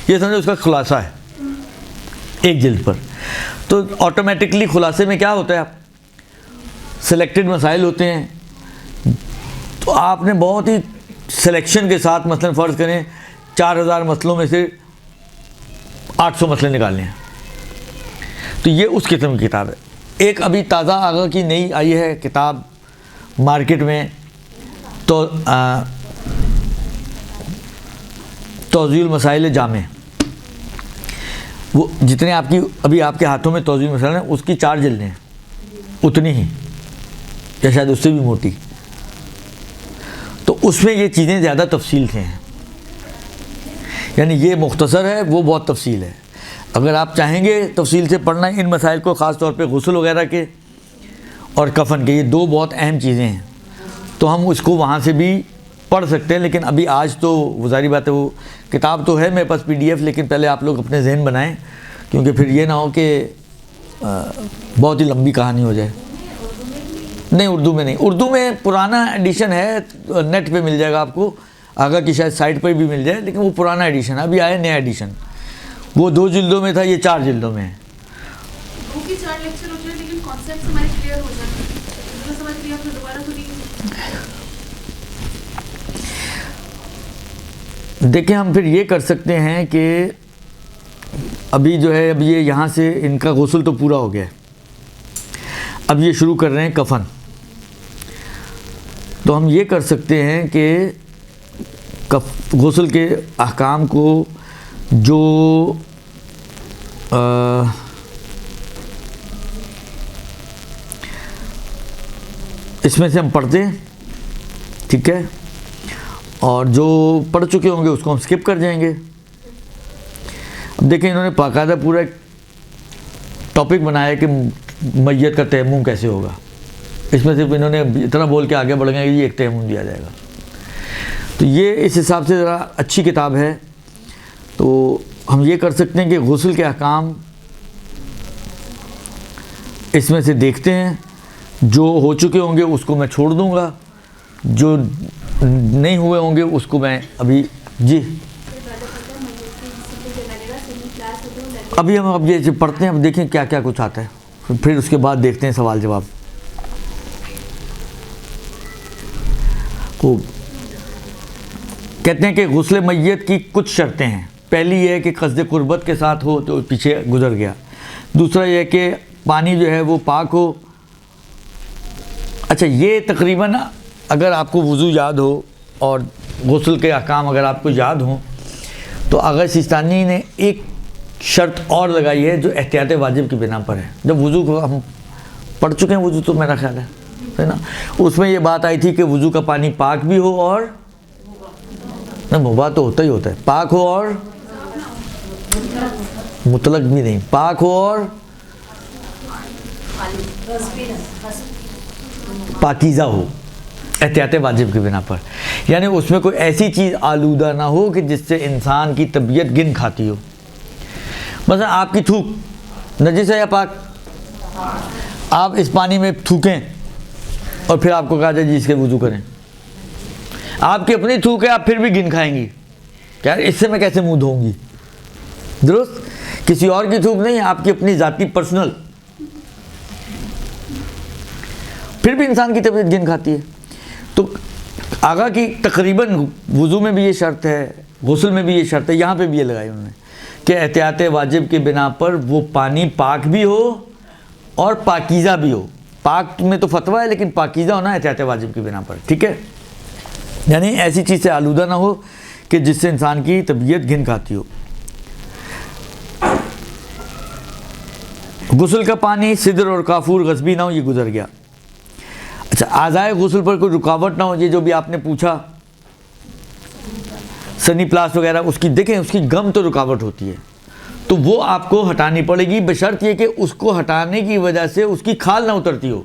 یہ سمجھیں اس کا خلاصہ ہے ایک جلد پر. تو آٹومیٹکلی خلاصے میں کیا ہوتا ہے، آپ سلیکٹڈ مسائل ہوتے ہیں، تو آپ نے بہت ہی سلیکشن کے ساتھ مثلا فرض کریں 4000 مسئلوں میں سے 800 مسئلے نکالنے ہیں، تو یہ اس قسم کی کتاب ہے. ایک ابھی تازہ آغا کی نئی آئی ہے کتاب مارکیٹ میں، تو توضیح المسائل جامع، وہ جتنے آپ کی ابھی آپ کے ہاتھوں میں توضیح المسائل ہیں اس کی 4 جلدیں ہیں، اتنی ہی یا شاید اس سے بھی موٹی، تو اس میں یہ چیزیں زیادہ تفصیل سے ہیں، یعنی یہ مختصر ہے وہ بہت تفصیل ہے. اگر آپ چاہیں گے تفصیل سے پڑھنا ان مسائل کو، خاص طور پہ غسل وغیرہ کے اور کفن کے، یہ 2 بہت اہم چیزیں ہیں، تو ہم اس کو وہاں سے بھی پڑھ سکتے ہیں. لیکن ابھی آج تو وہ ظاہری بات ہے، وہ کتاب تو ہے میرے پاس PDF، لیکن پہلے آپ لوگ اپنے ذہن بنائیں، کیونکہ پھر یہ نہ ہو کہ بہت ہی لمبی کہانی ہو جائے. نہیں اردو میں نہیں، اردو میں پرانا ایڈیشن ہے، نیٹ پہ مل جائے گا آپ کو، آگا کی شاید سائٹ پہ بھی مل جائے، لیکن وہ پرانا ایڈیشن ہے، ابھی آیا نیا ایڈیشن، وہ 2 جلدوں میں تھا، یہ 4 جلدوں میں ہے. دیکھیں ہم پھر یہ کر سکتے ہیں کہ ابھی جو ہے اب یہ یہاں سے ان کا غسل تو پورا ہو گیا ہے، اب یہ شروع کر رہے ہیں کفن. تو ہم یہ کر سکتے ہیں کہ غسل کے احکام کو جو اس میں سے ہم پڑھتے ہیں، ٹھیک ہے، اور جو پڑھ چکے ہوں گے اس کو ہم سکپ کر جائیں گے. اب دیکھیں انہوں نے باقاعدہ پورا ایک ٹاپک بنایا کہ میت کا تیمم کیسے ہوگا. اس میں صرف انہوں نے اتنا بول کے آگے بڑھ گئے کہ یہ ایک تیمم دیا جائے گا. تو یہ اس حساب سے ذرا اچھی کتاب ہے. تو ہم یہ کر سکتے ہیں کہ غسل کے احکام اس میں سے دیکھتے ہیں، جو ہو چکے ہوں گے اس کو میں چھوڑ دوں گا، جو نہیں ہوئے ہوں گے اس کو میں ابھی جی ابھی ہم اب یہ پڑھتے ہیں. اب دیکھیں کیا کیا کچھ آتا ہے، پھر اس کے بعد دیکھتے ہیں سوال جواب. خوب. کہتے ہیں کہ غسل میت کی کچھ شرطیں ہیں. پہلی یہ ہے کہ قصد قربت کے ساتھ ہو، تو پیچھے گزر گیا. دوسرا یہ ہے کہ پانی جو ہے وہ پاک ہو. اچھا، یہ تقریباً اگر آپ کو وضو یاد ہو اور غسل کے احکام اگر آپ کو یاد ہوں تو آغا سیستانی نے ایک شرط اور لگائی ہے جو احتیاط واجب کی بنا پر ہے. جب وضو کو ہم پڑھ چکے ہیں وضو تو میرا خیال ہے نا، اس میں یہ بات آئی تھی کہ وضو کا پانی پاک بھی ہو اور مباح تو ہوتا ہی ہوتا ہے، پاک ہو اور مطلق بھی نہیں، پاک ہو اور پاکیزہ ہو احتیاط واجب کی بنا پر. یعنی اس میں کوئی ایسی چیز آلودہ نہ ہو کہ جس سے انسان کی طبیعت گن کھاتی ہو. مثلا آپ کی تھوک نجس ہے یا پاک؟ آپ اس پانی میں تھوکیں اور پھر آپ کو کہا جائے جی اس کے وضو کریں. آپ کی اپنی تھوک ہے، آپ پھر بھی گن کھائیں گی کہ اس سے میں کیسے منہ دھوؤں گی. درست، کسی اور کی تھوک نہیں ہے، آپ کی اپنی ذاتی پرسنل، پھر بھی انسان کی طبیعت گن کھاتی ہے. تو آقا کی تقریباً وضو میں بھی یہ شرط ہے، غسل میں بھی یہ شرط ہے، یہاں پہ بھی یہ لگائی انہوں نے کہ احتیاط واجب کے بنا پر وہ پانی پاک بھی ہو اور پاکیزہ بھی ہو. پاک میں تو فتویٰ ہے لیکن پاکیزہ ہونا احتیاط واجب کی بنا پر، ٹھیک ہے. یعنی ایسی چیز سے آلودہ نہ ہو کہ جس سے انسان کی طبیعت گن کھاتی ہو. غسل کا پانی سدر اور کافور غصبی نہ ہو، یہ گزر گیا. اچھا، اعضائے غسل پر کوئی رکاوٹ نہ ہو، یہ جو بھی آپ نے پوچھا سنی پلاس وغیرہ، اس کی دیکھیں اس کی گم تو رکاوٹ ہوتی ہے تو وہ آپ کو ہٹانی پڑے گی، بشرط یہ کہ اس کو ہٹانے کی وجہ سے اس کی کھال نہ اترتی ہو.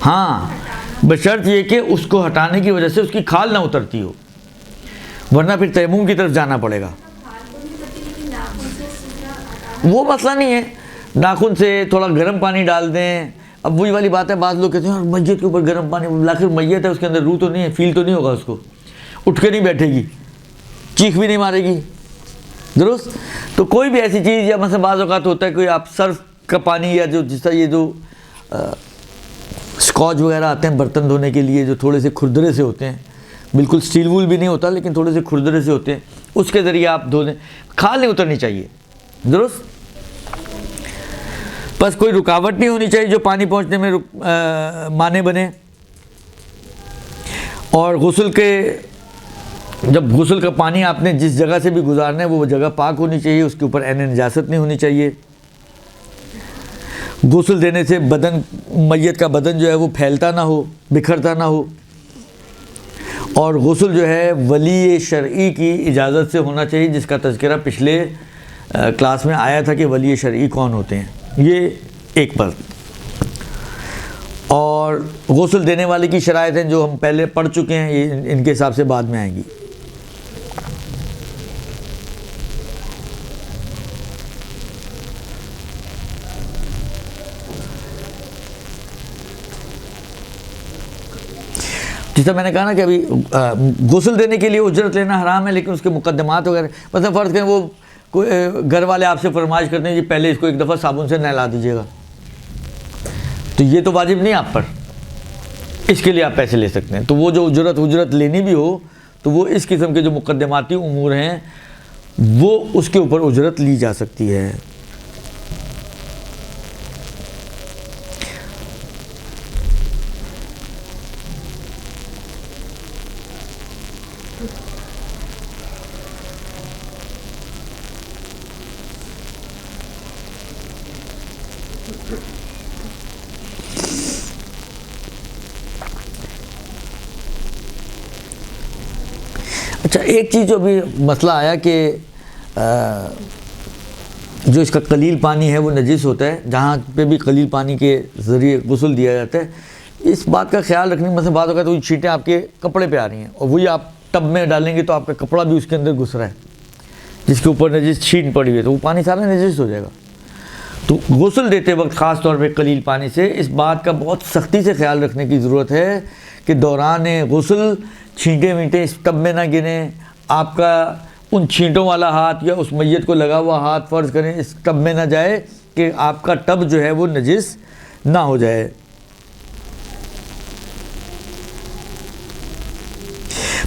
ہاں، بشرط یہ کہ اس کو ہٹانے کی وجہ سے اس کی کھال نہ اترتی ہو، ورنہ پھر تیمم کی طرف جانا پڑے گا. وہ مسئلہ نہیں ہے، ناخن سے تھوڑا گرم پانی ڈال دیں. اب وہی والی بات ہے، بعض لوگ کہتے ہیں میت کے اوپر گرم پانی، آخر میت ہے، اس کے اندر روح تو نہیں ہے، فیل تو نہیں ہوگا، اس کو اٹھ کے نہیں بیٹھے گی، چیخ بھی نہیں مارے گی. درست. تو کوئی بھی ایسی چیز، یا مثلا بعض اوقات ہوتا ہے کوئی آپ صرف کا پانی، یا جو جس طرح یہ جو اسکاچ وغیرہ آتے ہیں برتن دھونے کے لیے جو تھوڑے سے کھردرے سے ہوتے ہیں، بالکل اسٹیل وول بھی نہیں ہوتا لیکن تھوڑے سے کھردرے سے ہوتے ہیں، اس کے ذریعے آپ دھو دیں، کھال نہیں اترنی چاہیے. درست. بس کوئی رکاوٹ نہیں ہونی چاہیے جو پانی پہنچنے میں مانے بنے. اور غسل کے جب غسل کا پانی آپ نے جس جگہ سے بھی گزارنا ہے وہ جگہ پاک ہونی چاہیے، اس کے اوپر عین نجاست نہیں ہونی چاہیے. غسل دینے سے بدن، میت کا بدن جو ہے وہ پھیلتا نہ ہو، بکھرتا نہ ہو. اور غسل جو ہے ولی شرعی کی اجازت سے ہونا چاہیے، جس کا تذکرہ پچھلے کلاس میں آیا تھا کہ ولی شرعی کون ہوتے ہیں. یہ ایک بات. اور غسل دینے والے کی شرائط ہیں جو ہم پہلے پڑھ چکے ہیں، یہ ان کے حساب سے بعد میں آئیں گی. جس طرح میں نے کہا نا کہ ابھی غسل دینے کے لیے اجرت لینا حرام ہے، لیکن اس کے مقدمات وغیرہ، مثلا فرض کریں وہ گھر والے آپ سے فرمائش کرتے ہیں جی پہلے اس کو ایک دفعہ صابن سے نہلا دیجیے گا، تو یہ تو واجب نہیں آپ پر، اس کے لیے آپ پیسے لے سکتے ہیں. تو وہ جو اجرت لینی بھی ہو تو وہ اس قسم کے جو مقدماتی امور ہیں وہ اس کے اوپر اجرت لی جا سکتی ہے۔ اچھا، ایک چیز جو ابھی مسئلہ آیا کہ جو اس کا قلیل پانی ہے وہ نجس ہوتا ہے، جہاں پہ بھی قلیل پانی کے ذریعے غسل دیا جاتا ہے، اس بات کا خیال رکھنے مثلا بعض اوقات وہ چھینٹیں آپ کے کپڑے پہ آ رہی ہیں اور وہی آپ ٹب میں ڈالیں گے تو آپ کا کپڑا بھی اس کے اندر گھس رہا ہے، جس کے اوپر نجس چھینٹ پڑی ہوئی ہے، تو وہ پانی سارا نجس ہو جائے گا۔ تو غسل دیتے وقت خاص طور پہ قلیل پانی سے اس بات کا بہت سختی سے خیال رکھنے کی ضرورت ہے کہ دوران غسل چھینٹیں وینٹیں اس ٹب میں نہ گریں، آپ کا ان چھینٹوں والا ہاتھ یا اس میت کو لگا ہوا ہاتھ فرض کریں اس ٹب میں نہ جائے کہ آپ کا ٹب جو ہے وہ نجس نہ ہو جائے۔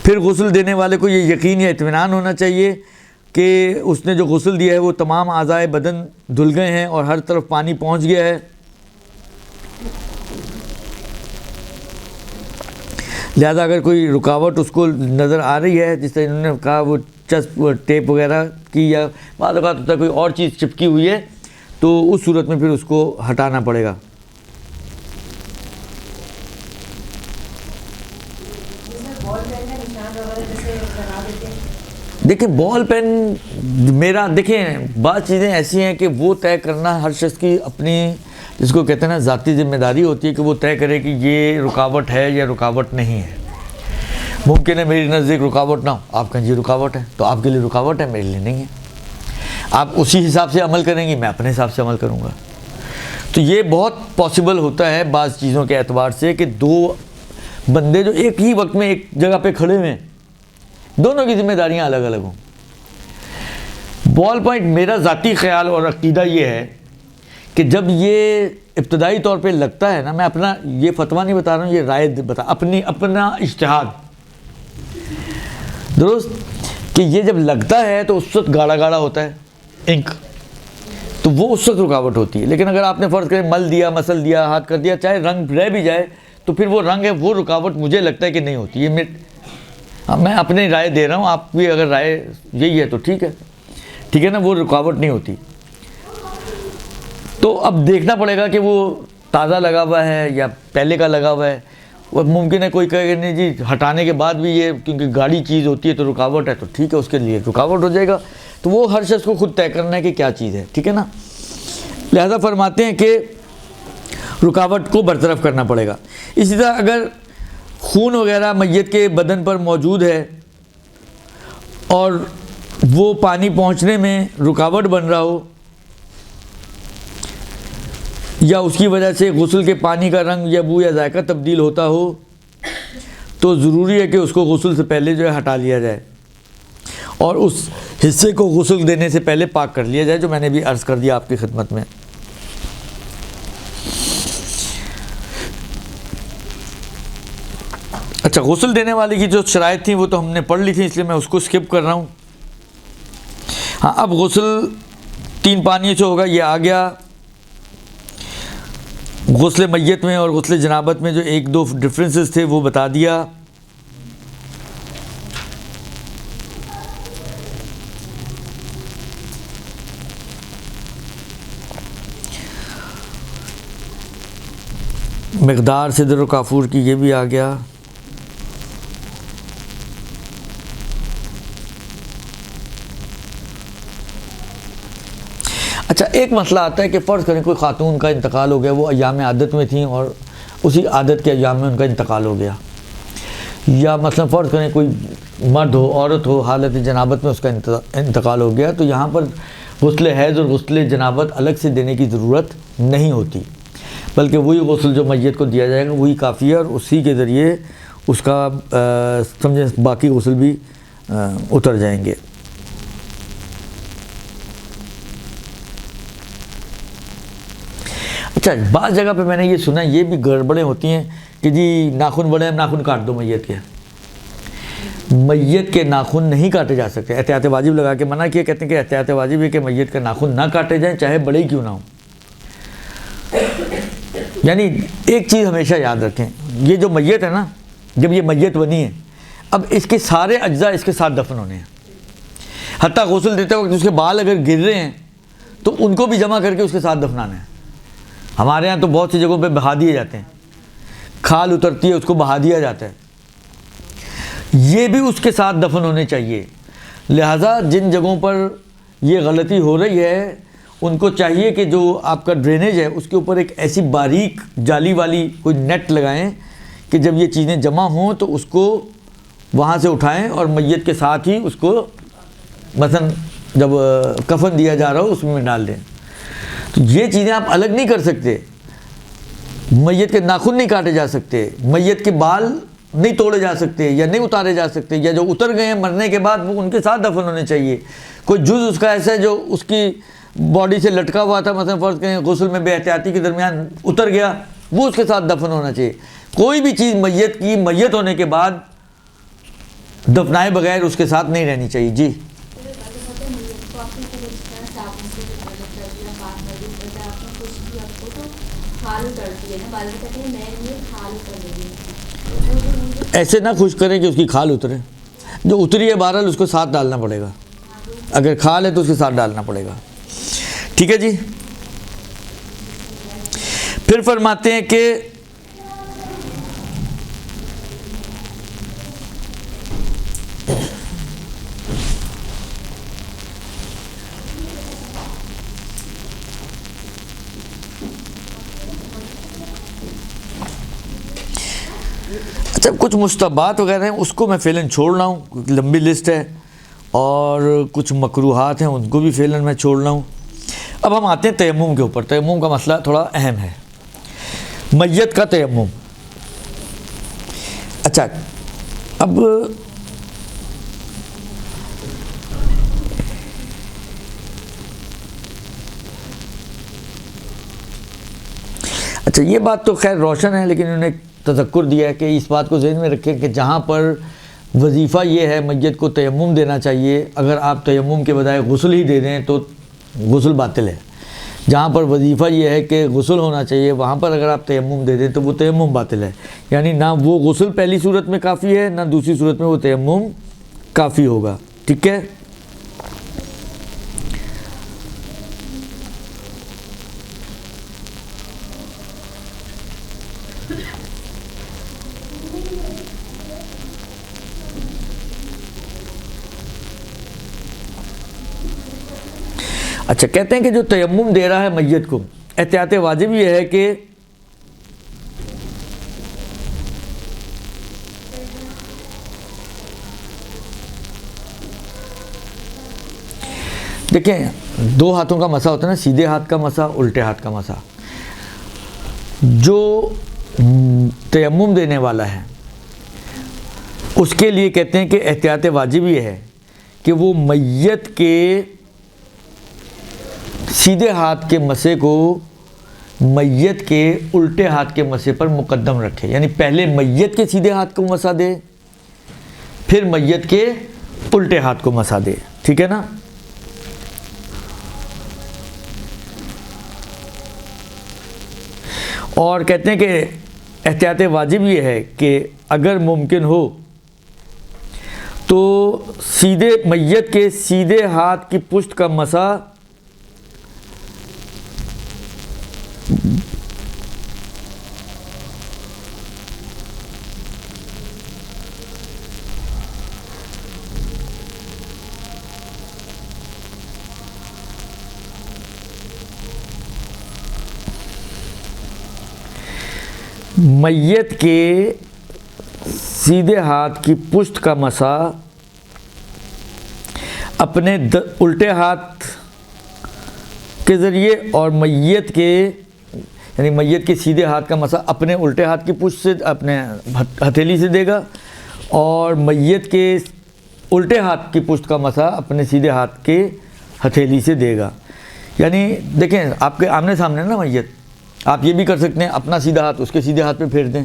پھر غسل دینے والے کو یہ یقین یا اطمینان ہونا چاہیے کہ اس نے جو غسل دیا ہے وہ تمام اعضائے بدن دھل گئے ہیں اور ہر طرف پانی پہنچ گیا ہے۔ لہذا اگر کوئی رکاوٹ اس کو نظر آ رہی ہے، جس طرح انہوں نے کہا وہ چسپ ٹیپ وغیرہ کی یا بعض اوقات ہوتا ہے کوئی اور چیز چپکی ہوئی ہے، تو اس صورت میں پھر اس کو ہٹانا پڑے گا۔ دیکھیں بال پین میرا دیکھیں بعض چیزیں ایسی ہیں کہ وہ طے کرنا ہر شخص کی اپنی جس کو کہتے ہیں نا ذاتی ذمہ داری ہوتی ہے کہ وہ طے کرے کہ یہ رکاوٹ ہے یا رکاوٹ نہیں ہے۔ ممکن ہے میری نزدیک رکاوٹ نہ ہو، آپ کہیں یہ رکاوٹ ہے تو آپ کے لیے رکاوٹ ہے، میرے لیے نہیں ہے، آپ اسی حساب سے عمل کریں گی، میں اپنے حساب سے عمل کروں گا۔ تو یہ بہت پاسبل ہوتا ہے بعض چیزوں کے اعتبار سے کہ دو بندے جو ایک ہی وقت میں ایک جگہ پہ کھڑے ہوئے ہیں، دونوں کی ذمہ داریاں الگ الگ ہوں۔ بال پوائنٹ میرا ذاتی خیال اور عقیدہ یہ ہے کہ جب یہ ابتدائی طور پہ لگتا ہے نا، میں اپنا یہ فتویٰ نہیں بتا رہا ہوں، یہ رائے اپنا اجتہاد درست، کہ یہ جب لگتا ہے تو اس وقت گاڑھا گاڑھا ہوتا ہے انک، تو وہ اس وقت رکاوٹ ہوتی ہے۔ لیکن اگر آپ نے فرض کریں مل دیا، مسل دیا، ہاتھ کر دیا، چاہے رنگ رہ بھی جائے تو پھر وہ رنگ ہے، وہ رکاوٹ مجھے لگتا ہے کہ نہیں ہوتی۔ یہ میں اپنی رائے دے رہا ہوں، آپ بھی اگر رائے یہی ہے تو ٹھیک ہے نا، وہ رکاوٹ نہیں ہوتی۔ تو اب دیکھنا پڑے گا کہ وہ تازہ لگا ہوا ہے یا پہلے کا لگا ہوا ہے۔ وہ ممکن ہے کوئی کہے کہ نہیں جی ہٹانے کے بعد بھی یہ کیونکہ گاڑی چیز ہوتی ہے تو رکاوٹ ہے، تو ٹھیک ہے، اس کے لیے رکاوٹ ہو جائے گا۔ تو وہ ہر شخص کو خود طے کرنا ہے کہ کیا چیز ہے، ٹھیک ہے نا۔ لہذا فرماتے ہیں کہ رکاوٹ کو برطرف کرنا پڑے گا۔ اسی طرح اگر خون وغیرہ میت کے بدن پر موجود ہے اور وہ پانی پہنچنے میں رکاوٹ بن رہا ہو یا اس کی وجہ سے غسل کے پانی کا رنگ یا بو یا ذائقہ تبدیل ہوتا ہو، تو ضروری ہے کہ اس کو غسل سے پہلے جو ہے ہٹا لیا جائے اور اس حصے کو غسل دینے سے پہلے پاک کر لیا جائے، جو میں نے بھی عرض کر دیا آپ کی خدمت میں۔ اچھا، غسل دینے والے کی جو شرائط تھیں وہ تو ہم نے پڑھ لی تھی، اس لیے میں اس کو سکپ کر رہا ہوں۔ ہاں، اب غسل 3 پانیوں سے ہوگا، یہ آ گیا۔ غسل میت میں اور غسل جنابت میں جو 1-2 ڈفرینسز تھے وہ بتا دیا۔ مقدار سدر و کافور کی یہ بھی آ گیا۔ اچھا، ایک مسئلہ آتا ہے کہ فرض کریں کوئی خاتون کا انتقال ہو گیا، وہ ایام عادت میں تھیں اور اسی عادت کے ایام میں ان کا انتقال ہو گیا، یا مثلا فرض کریں کوئی مرد ہو، عورت ہو، حالت جنابت میں اس کا انتقال ہو گیا، تو یہاں پر غسل حیض اور غسل جنابت الگ سے دینے کی ضرورت نہیں ہوتی، بلکہ وہی غسل جو میت کو دیا جائے گا وہی کافی ہے، اور اسی کے ذریعے اس کا سمجھیں باقی غسل بھی اتر جائیں گے۔ اچھا، بعض جگہ پہ میں نے یہ سنا یہ بھی گڑبڑیں ہوتی ہیں کہ جی ناخن بڑے ہیں، ناخن کاٹ دو میت کے، میت کے ناخن نہیں کاٹے جا سکتے. احتیاط واجب لگا کے منع کیا. کہتے ہیں کہ احتیاط واجب ہے کہ میت کے ناخن نہ کاٹے جائیں چاہے بڑے ہی کیوں نہ ہوں. یعنی ایک چیز ہمیشہ یاد رکھیں, یہ جو میت ہے نا, جب یہ میت بنی ہے اب اس کے سارے اجزاء اس کے ساتھ دفن ہونے ہیں. حتیٰ غسل دیتے وقت اس کے بال اگر گر رہے ہیں تو ان کو بھی جمع کر کے اس کے ساتھ دفنانا ہے. ہمارے یہاں تو بہت سی جگہوں پہ بہا دیے جاتے ہیں, کھال اترتی ہے اس کو بہا دیا جاتا ہے. یہ بھی اس کے ساتھ دفن ہونے چاہیے. لہٰذا جن جگہوں پر یہ غلطی ہو رہی ہے ان کو چاہیے کہ جو آپ کا ڈرینیج ہے اس کے اوپر ایک ایسی باریک جالی والی کوئی نیٹ لگائیں کہ جب یہ چیزیں جمع ہوں تو اس کو وہاں سے اٹھائیں اور میت کے ساتھ ہی اس کو مثلا جب کفن دیا جا رہا ہو اس میں ڈال دیں. تو یہ چیزیں آپ الگ نہیں کر سکتے. میت کے ناخن نہیں کاٹے جا سکتے, میت کے بال نہیں توڑے جا سکتے یا نہیں اتارے جا سکتے, یا جو اتر گئے ہیں مرنے کے بعد وہ ان کے ساتھ دفن ہونے چاہیے. کوئی جز اس کا ایسا ہے جو اس کی باڈی سے لٹکا ہوا تھا, مثلا فرض کریں غسل میں بے احتیاطی کے درمیان اتر گیا, وہ اس کے ساتھ دفن ہونا چاہیے. کوئی بھی چیز میت کی میت ہونے کے بعد دفنائے بغیر اس کے ساتھ نہیں رہنی چاہیے. جی ایسے نہ خوش کریں کہ اس کی کھال اترے. جو اتری ہے بہرحال اس کو ساتھ ڈالنا پڑے گا. اگر کھال ہے تو اس کے ساتھ ڈالنا پڑے گا. ٹھیک ہے جی. پھر فرماتے ہیں کہ اچھا کچھ مستحبات وغیرہ ہیں اس کو میں فعلاً چھوڑ رہا ہوں, کیونکہ لمبی لسٹ ہے, اور کچھ مکروہات ہیں ان کو بھی فعلاً میں چھوڑ رہا ہوں. اب ہم آتے ہیں تیمم کے اوپر. تیمم کا مسئلہ تھوڑا اہم ہے, میت کا تیمم. اچھا اب اچھا یہ بات تو خیر روشن ہے, لیکن انہوں نے تذکر دیا ہے کہ اس بات کو ذہن میں رکھیں کہ جہاں پر وظیفہ یہ ہے میت کو تیمم دینا چاہیے, اگر آپ تیمم کے بجائے غسل ہی دے دیں تو غسل باطل ہے. جہاں پر وظیفہ یہ ہے کہ غسل ہونا چاہیے وہاں پر اگر آپ تیمم دے دیں تو وہ تیمم باطل ہے. یعنی نہ وہ غسل پہلی صورت میں کافی ہے نہ دوسری صورت میں وہ تیمم کافی ہوگا. ٹھیک ہے. اچھا کہتے ہیں کہ جو تیمم دے رہا ہے میت کو, احتیاط واجب یہ ہے کہ دیکھیں دو ہاتھوں کا مسا ہوتا ہے نا, سیدھے ہاتھ کا مسا, الٹے ہاتھ کا مسا. جو تیمم دینے والا ہے اس کے لیے کہتے ہیں کہ احتیاط واجب یہ ہے کہ وہ میت کے سیدھے ہاتھ کے مسے کو میت کے الٹے ہاتھ کے مسے پر مقدم رکھے. یعنی پہلے میت کے سیدھے ہاتھ کو مسا دے, پھر میت کے الٹے ہاتھ کو مسا دے. ٹھیک ہے نا. اور کہتے ہیں کہ احتیاط واجب یہ ہے کہ اگر ممکن ہو تو سیدھے میت کے سیدھے ہاتھ کی پشت کا مسا میت کے سیدھے ہاتھ کی پشت کا مسا اپنے الٹے ہاتھ کے ذریعے اور میت کے یعنی میت کے سیدھے ہاتھ کا مسا اپنے الٹے ہاتھ کی پشت سے اپنے ہتھیلی سے دے گا, اور میت کے الٹے ہاتھ کی پشت کا مسا اپنے سیدھے ہاتھ کے ہتھیلی سے دے گا. یعنی دیکھیں آپ کے آمنے سامنے نا میت, آپ یہ بھی کر سکتے ہیں اپنا سیدھا ہاتھ اس کے سیدھے ہاتھ پہ پھیر دیں,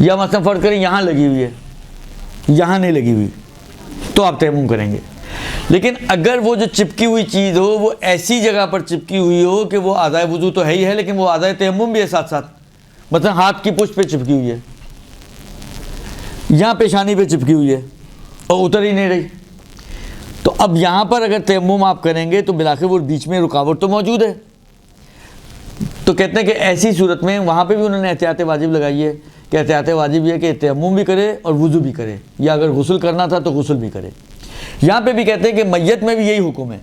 یا مثلا فرض کریں یہاں لگی ہوئی ہے، یہاں نہیں لگی ہوئی، تو آپ تیمم کریں گے. لیکن اگر وہ جو چپکی ہوئی چیز ہو وہ ایسی جگہ پر چپکی ہوئی ہو کہ وہ اعضائے وضو تو ہے ہی ہے لیکن وہ اعضائے تیمم بھی ہے ساتھ ساتھ، مثلا ہاتھ کی پشت پہ چپکی ہوئی ہے، یہاں پیشانی پہ چپکی ہوئی ہے اور اتر ہی نہیں رہی، تو اب یہاں پر اگر تیمم آپ کریں گے تو بالآخر وہ بیچ میں رکاوٹ تو موجود ہے. تو کہتے ہیں کہ ایسی صورت میں وہاں پہ بھی انہوں نے احتیاط واجب لگائی ہے کہ احتیاط واجب یہ ہے کہ تیمم بھی کرے اور وضو بھی کرے، یا اگر غسل کرنا تھا تو غسل بھی کرے. یہاں پہ بھی کہتے ہیں کہ میت میں بھی یہی حکم ہے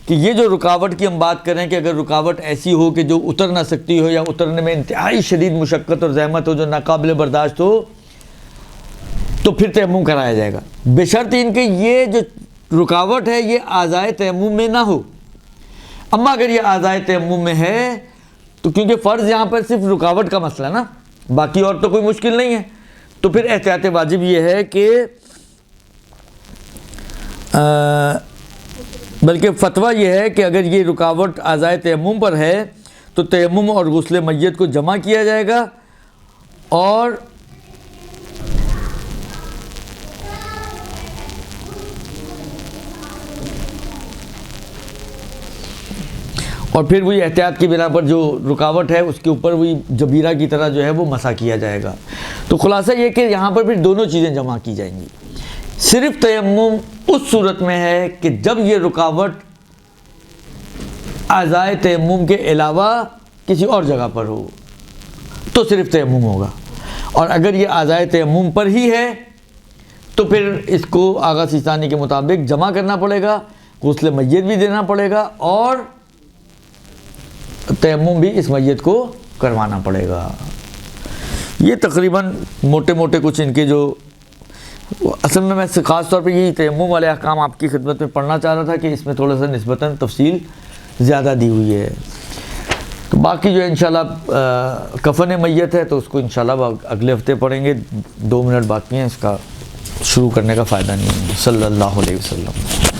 کہ یہ جو رکاوٹ کی ہم بات کریں کہ اگر رکاوٹ ایسی ہو کہ جو اتر نہ سکتی ہو یا اترنے میں انتہائی شدید مشقت اور زحمت ہو، جو ناقابل برداشت ہو، تو پھر تیمم کرایا جائے گا، بشرط ان کہ یہ جو رکاوٹ ہے یہ اعضائے تیمم میں نہ ہو. اما اگر یہ اعضائے تیمم میں ہے تو کیونکہ فرض یہاں پر صرف رکاوٹ کا مسئلہ نا، باقی اور تو کوئی مشکل نہیں ہے، تو پھر احتیاط واجب یہ ہے کہ بلکہ فتویٰ یہ ہے کہ اگر یہ رکاوٹ اعضائے تیمم پر ہے تو تیمم اور غسل میت کو جمع کیا جائے گا، اور پھر وہی احتیاط کی بنا پر جو رکاوٹ ہے اس کے اوپر وہی جبیرہ کی طرح جو ہے وہ مسح کیا جائے گا. تو خلاصہ یہ کہ یہاں پر پھر دونوں چیزیں جمع کی جائیں گی. صرف تیمم اس صورت میں ہے کہ جب یہ رکاوٹ اعضائے تیمم کے علاوہ کسی اور جگہ پر ہو تو صرف تیمم ہوگا، اور اگر یہ اعضائے تیمم پر ہی ہے تو پھر اس کو آغا سیستانی کے مطابق جمع کرنا پڑے گا، غسل میت بھی دینا پڑے گا اور تیمم بھی اس میت کو کروانا پڑے گا. یہ تقریباً موٹے موٹے کچھ ان کے جو اصل میں خاص طور پہ یہ تیمم والے احکام آپ کی خدمت میں پڑھنا چاہ رہا تھا کہ اس میں تھوڑا سا نسبتاً تفصیل زیادہ دی ہوئی ہے. تو باقی جو ہے انشاءاللہ کفن میت ہے تو اس کو انشاءاللہ اگلے ہفتے پڑھیں گے. 2 منٹ باقی ہیں، اس کا شروع کرنے کا فائدہ نہیں ہے. صلی اللہ علیہ وسلم.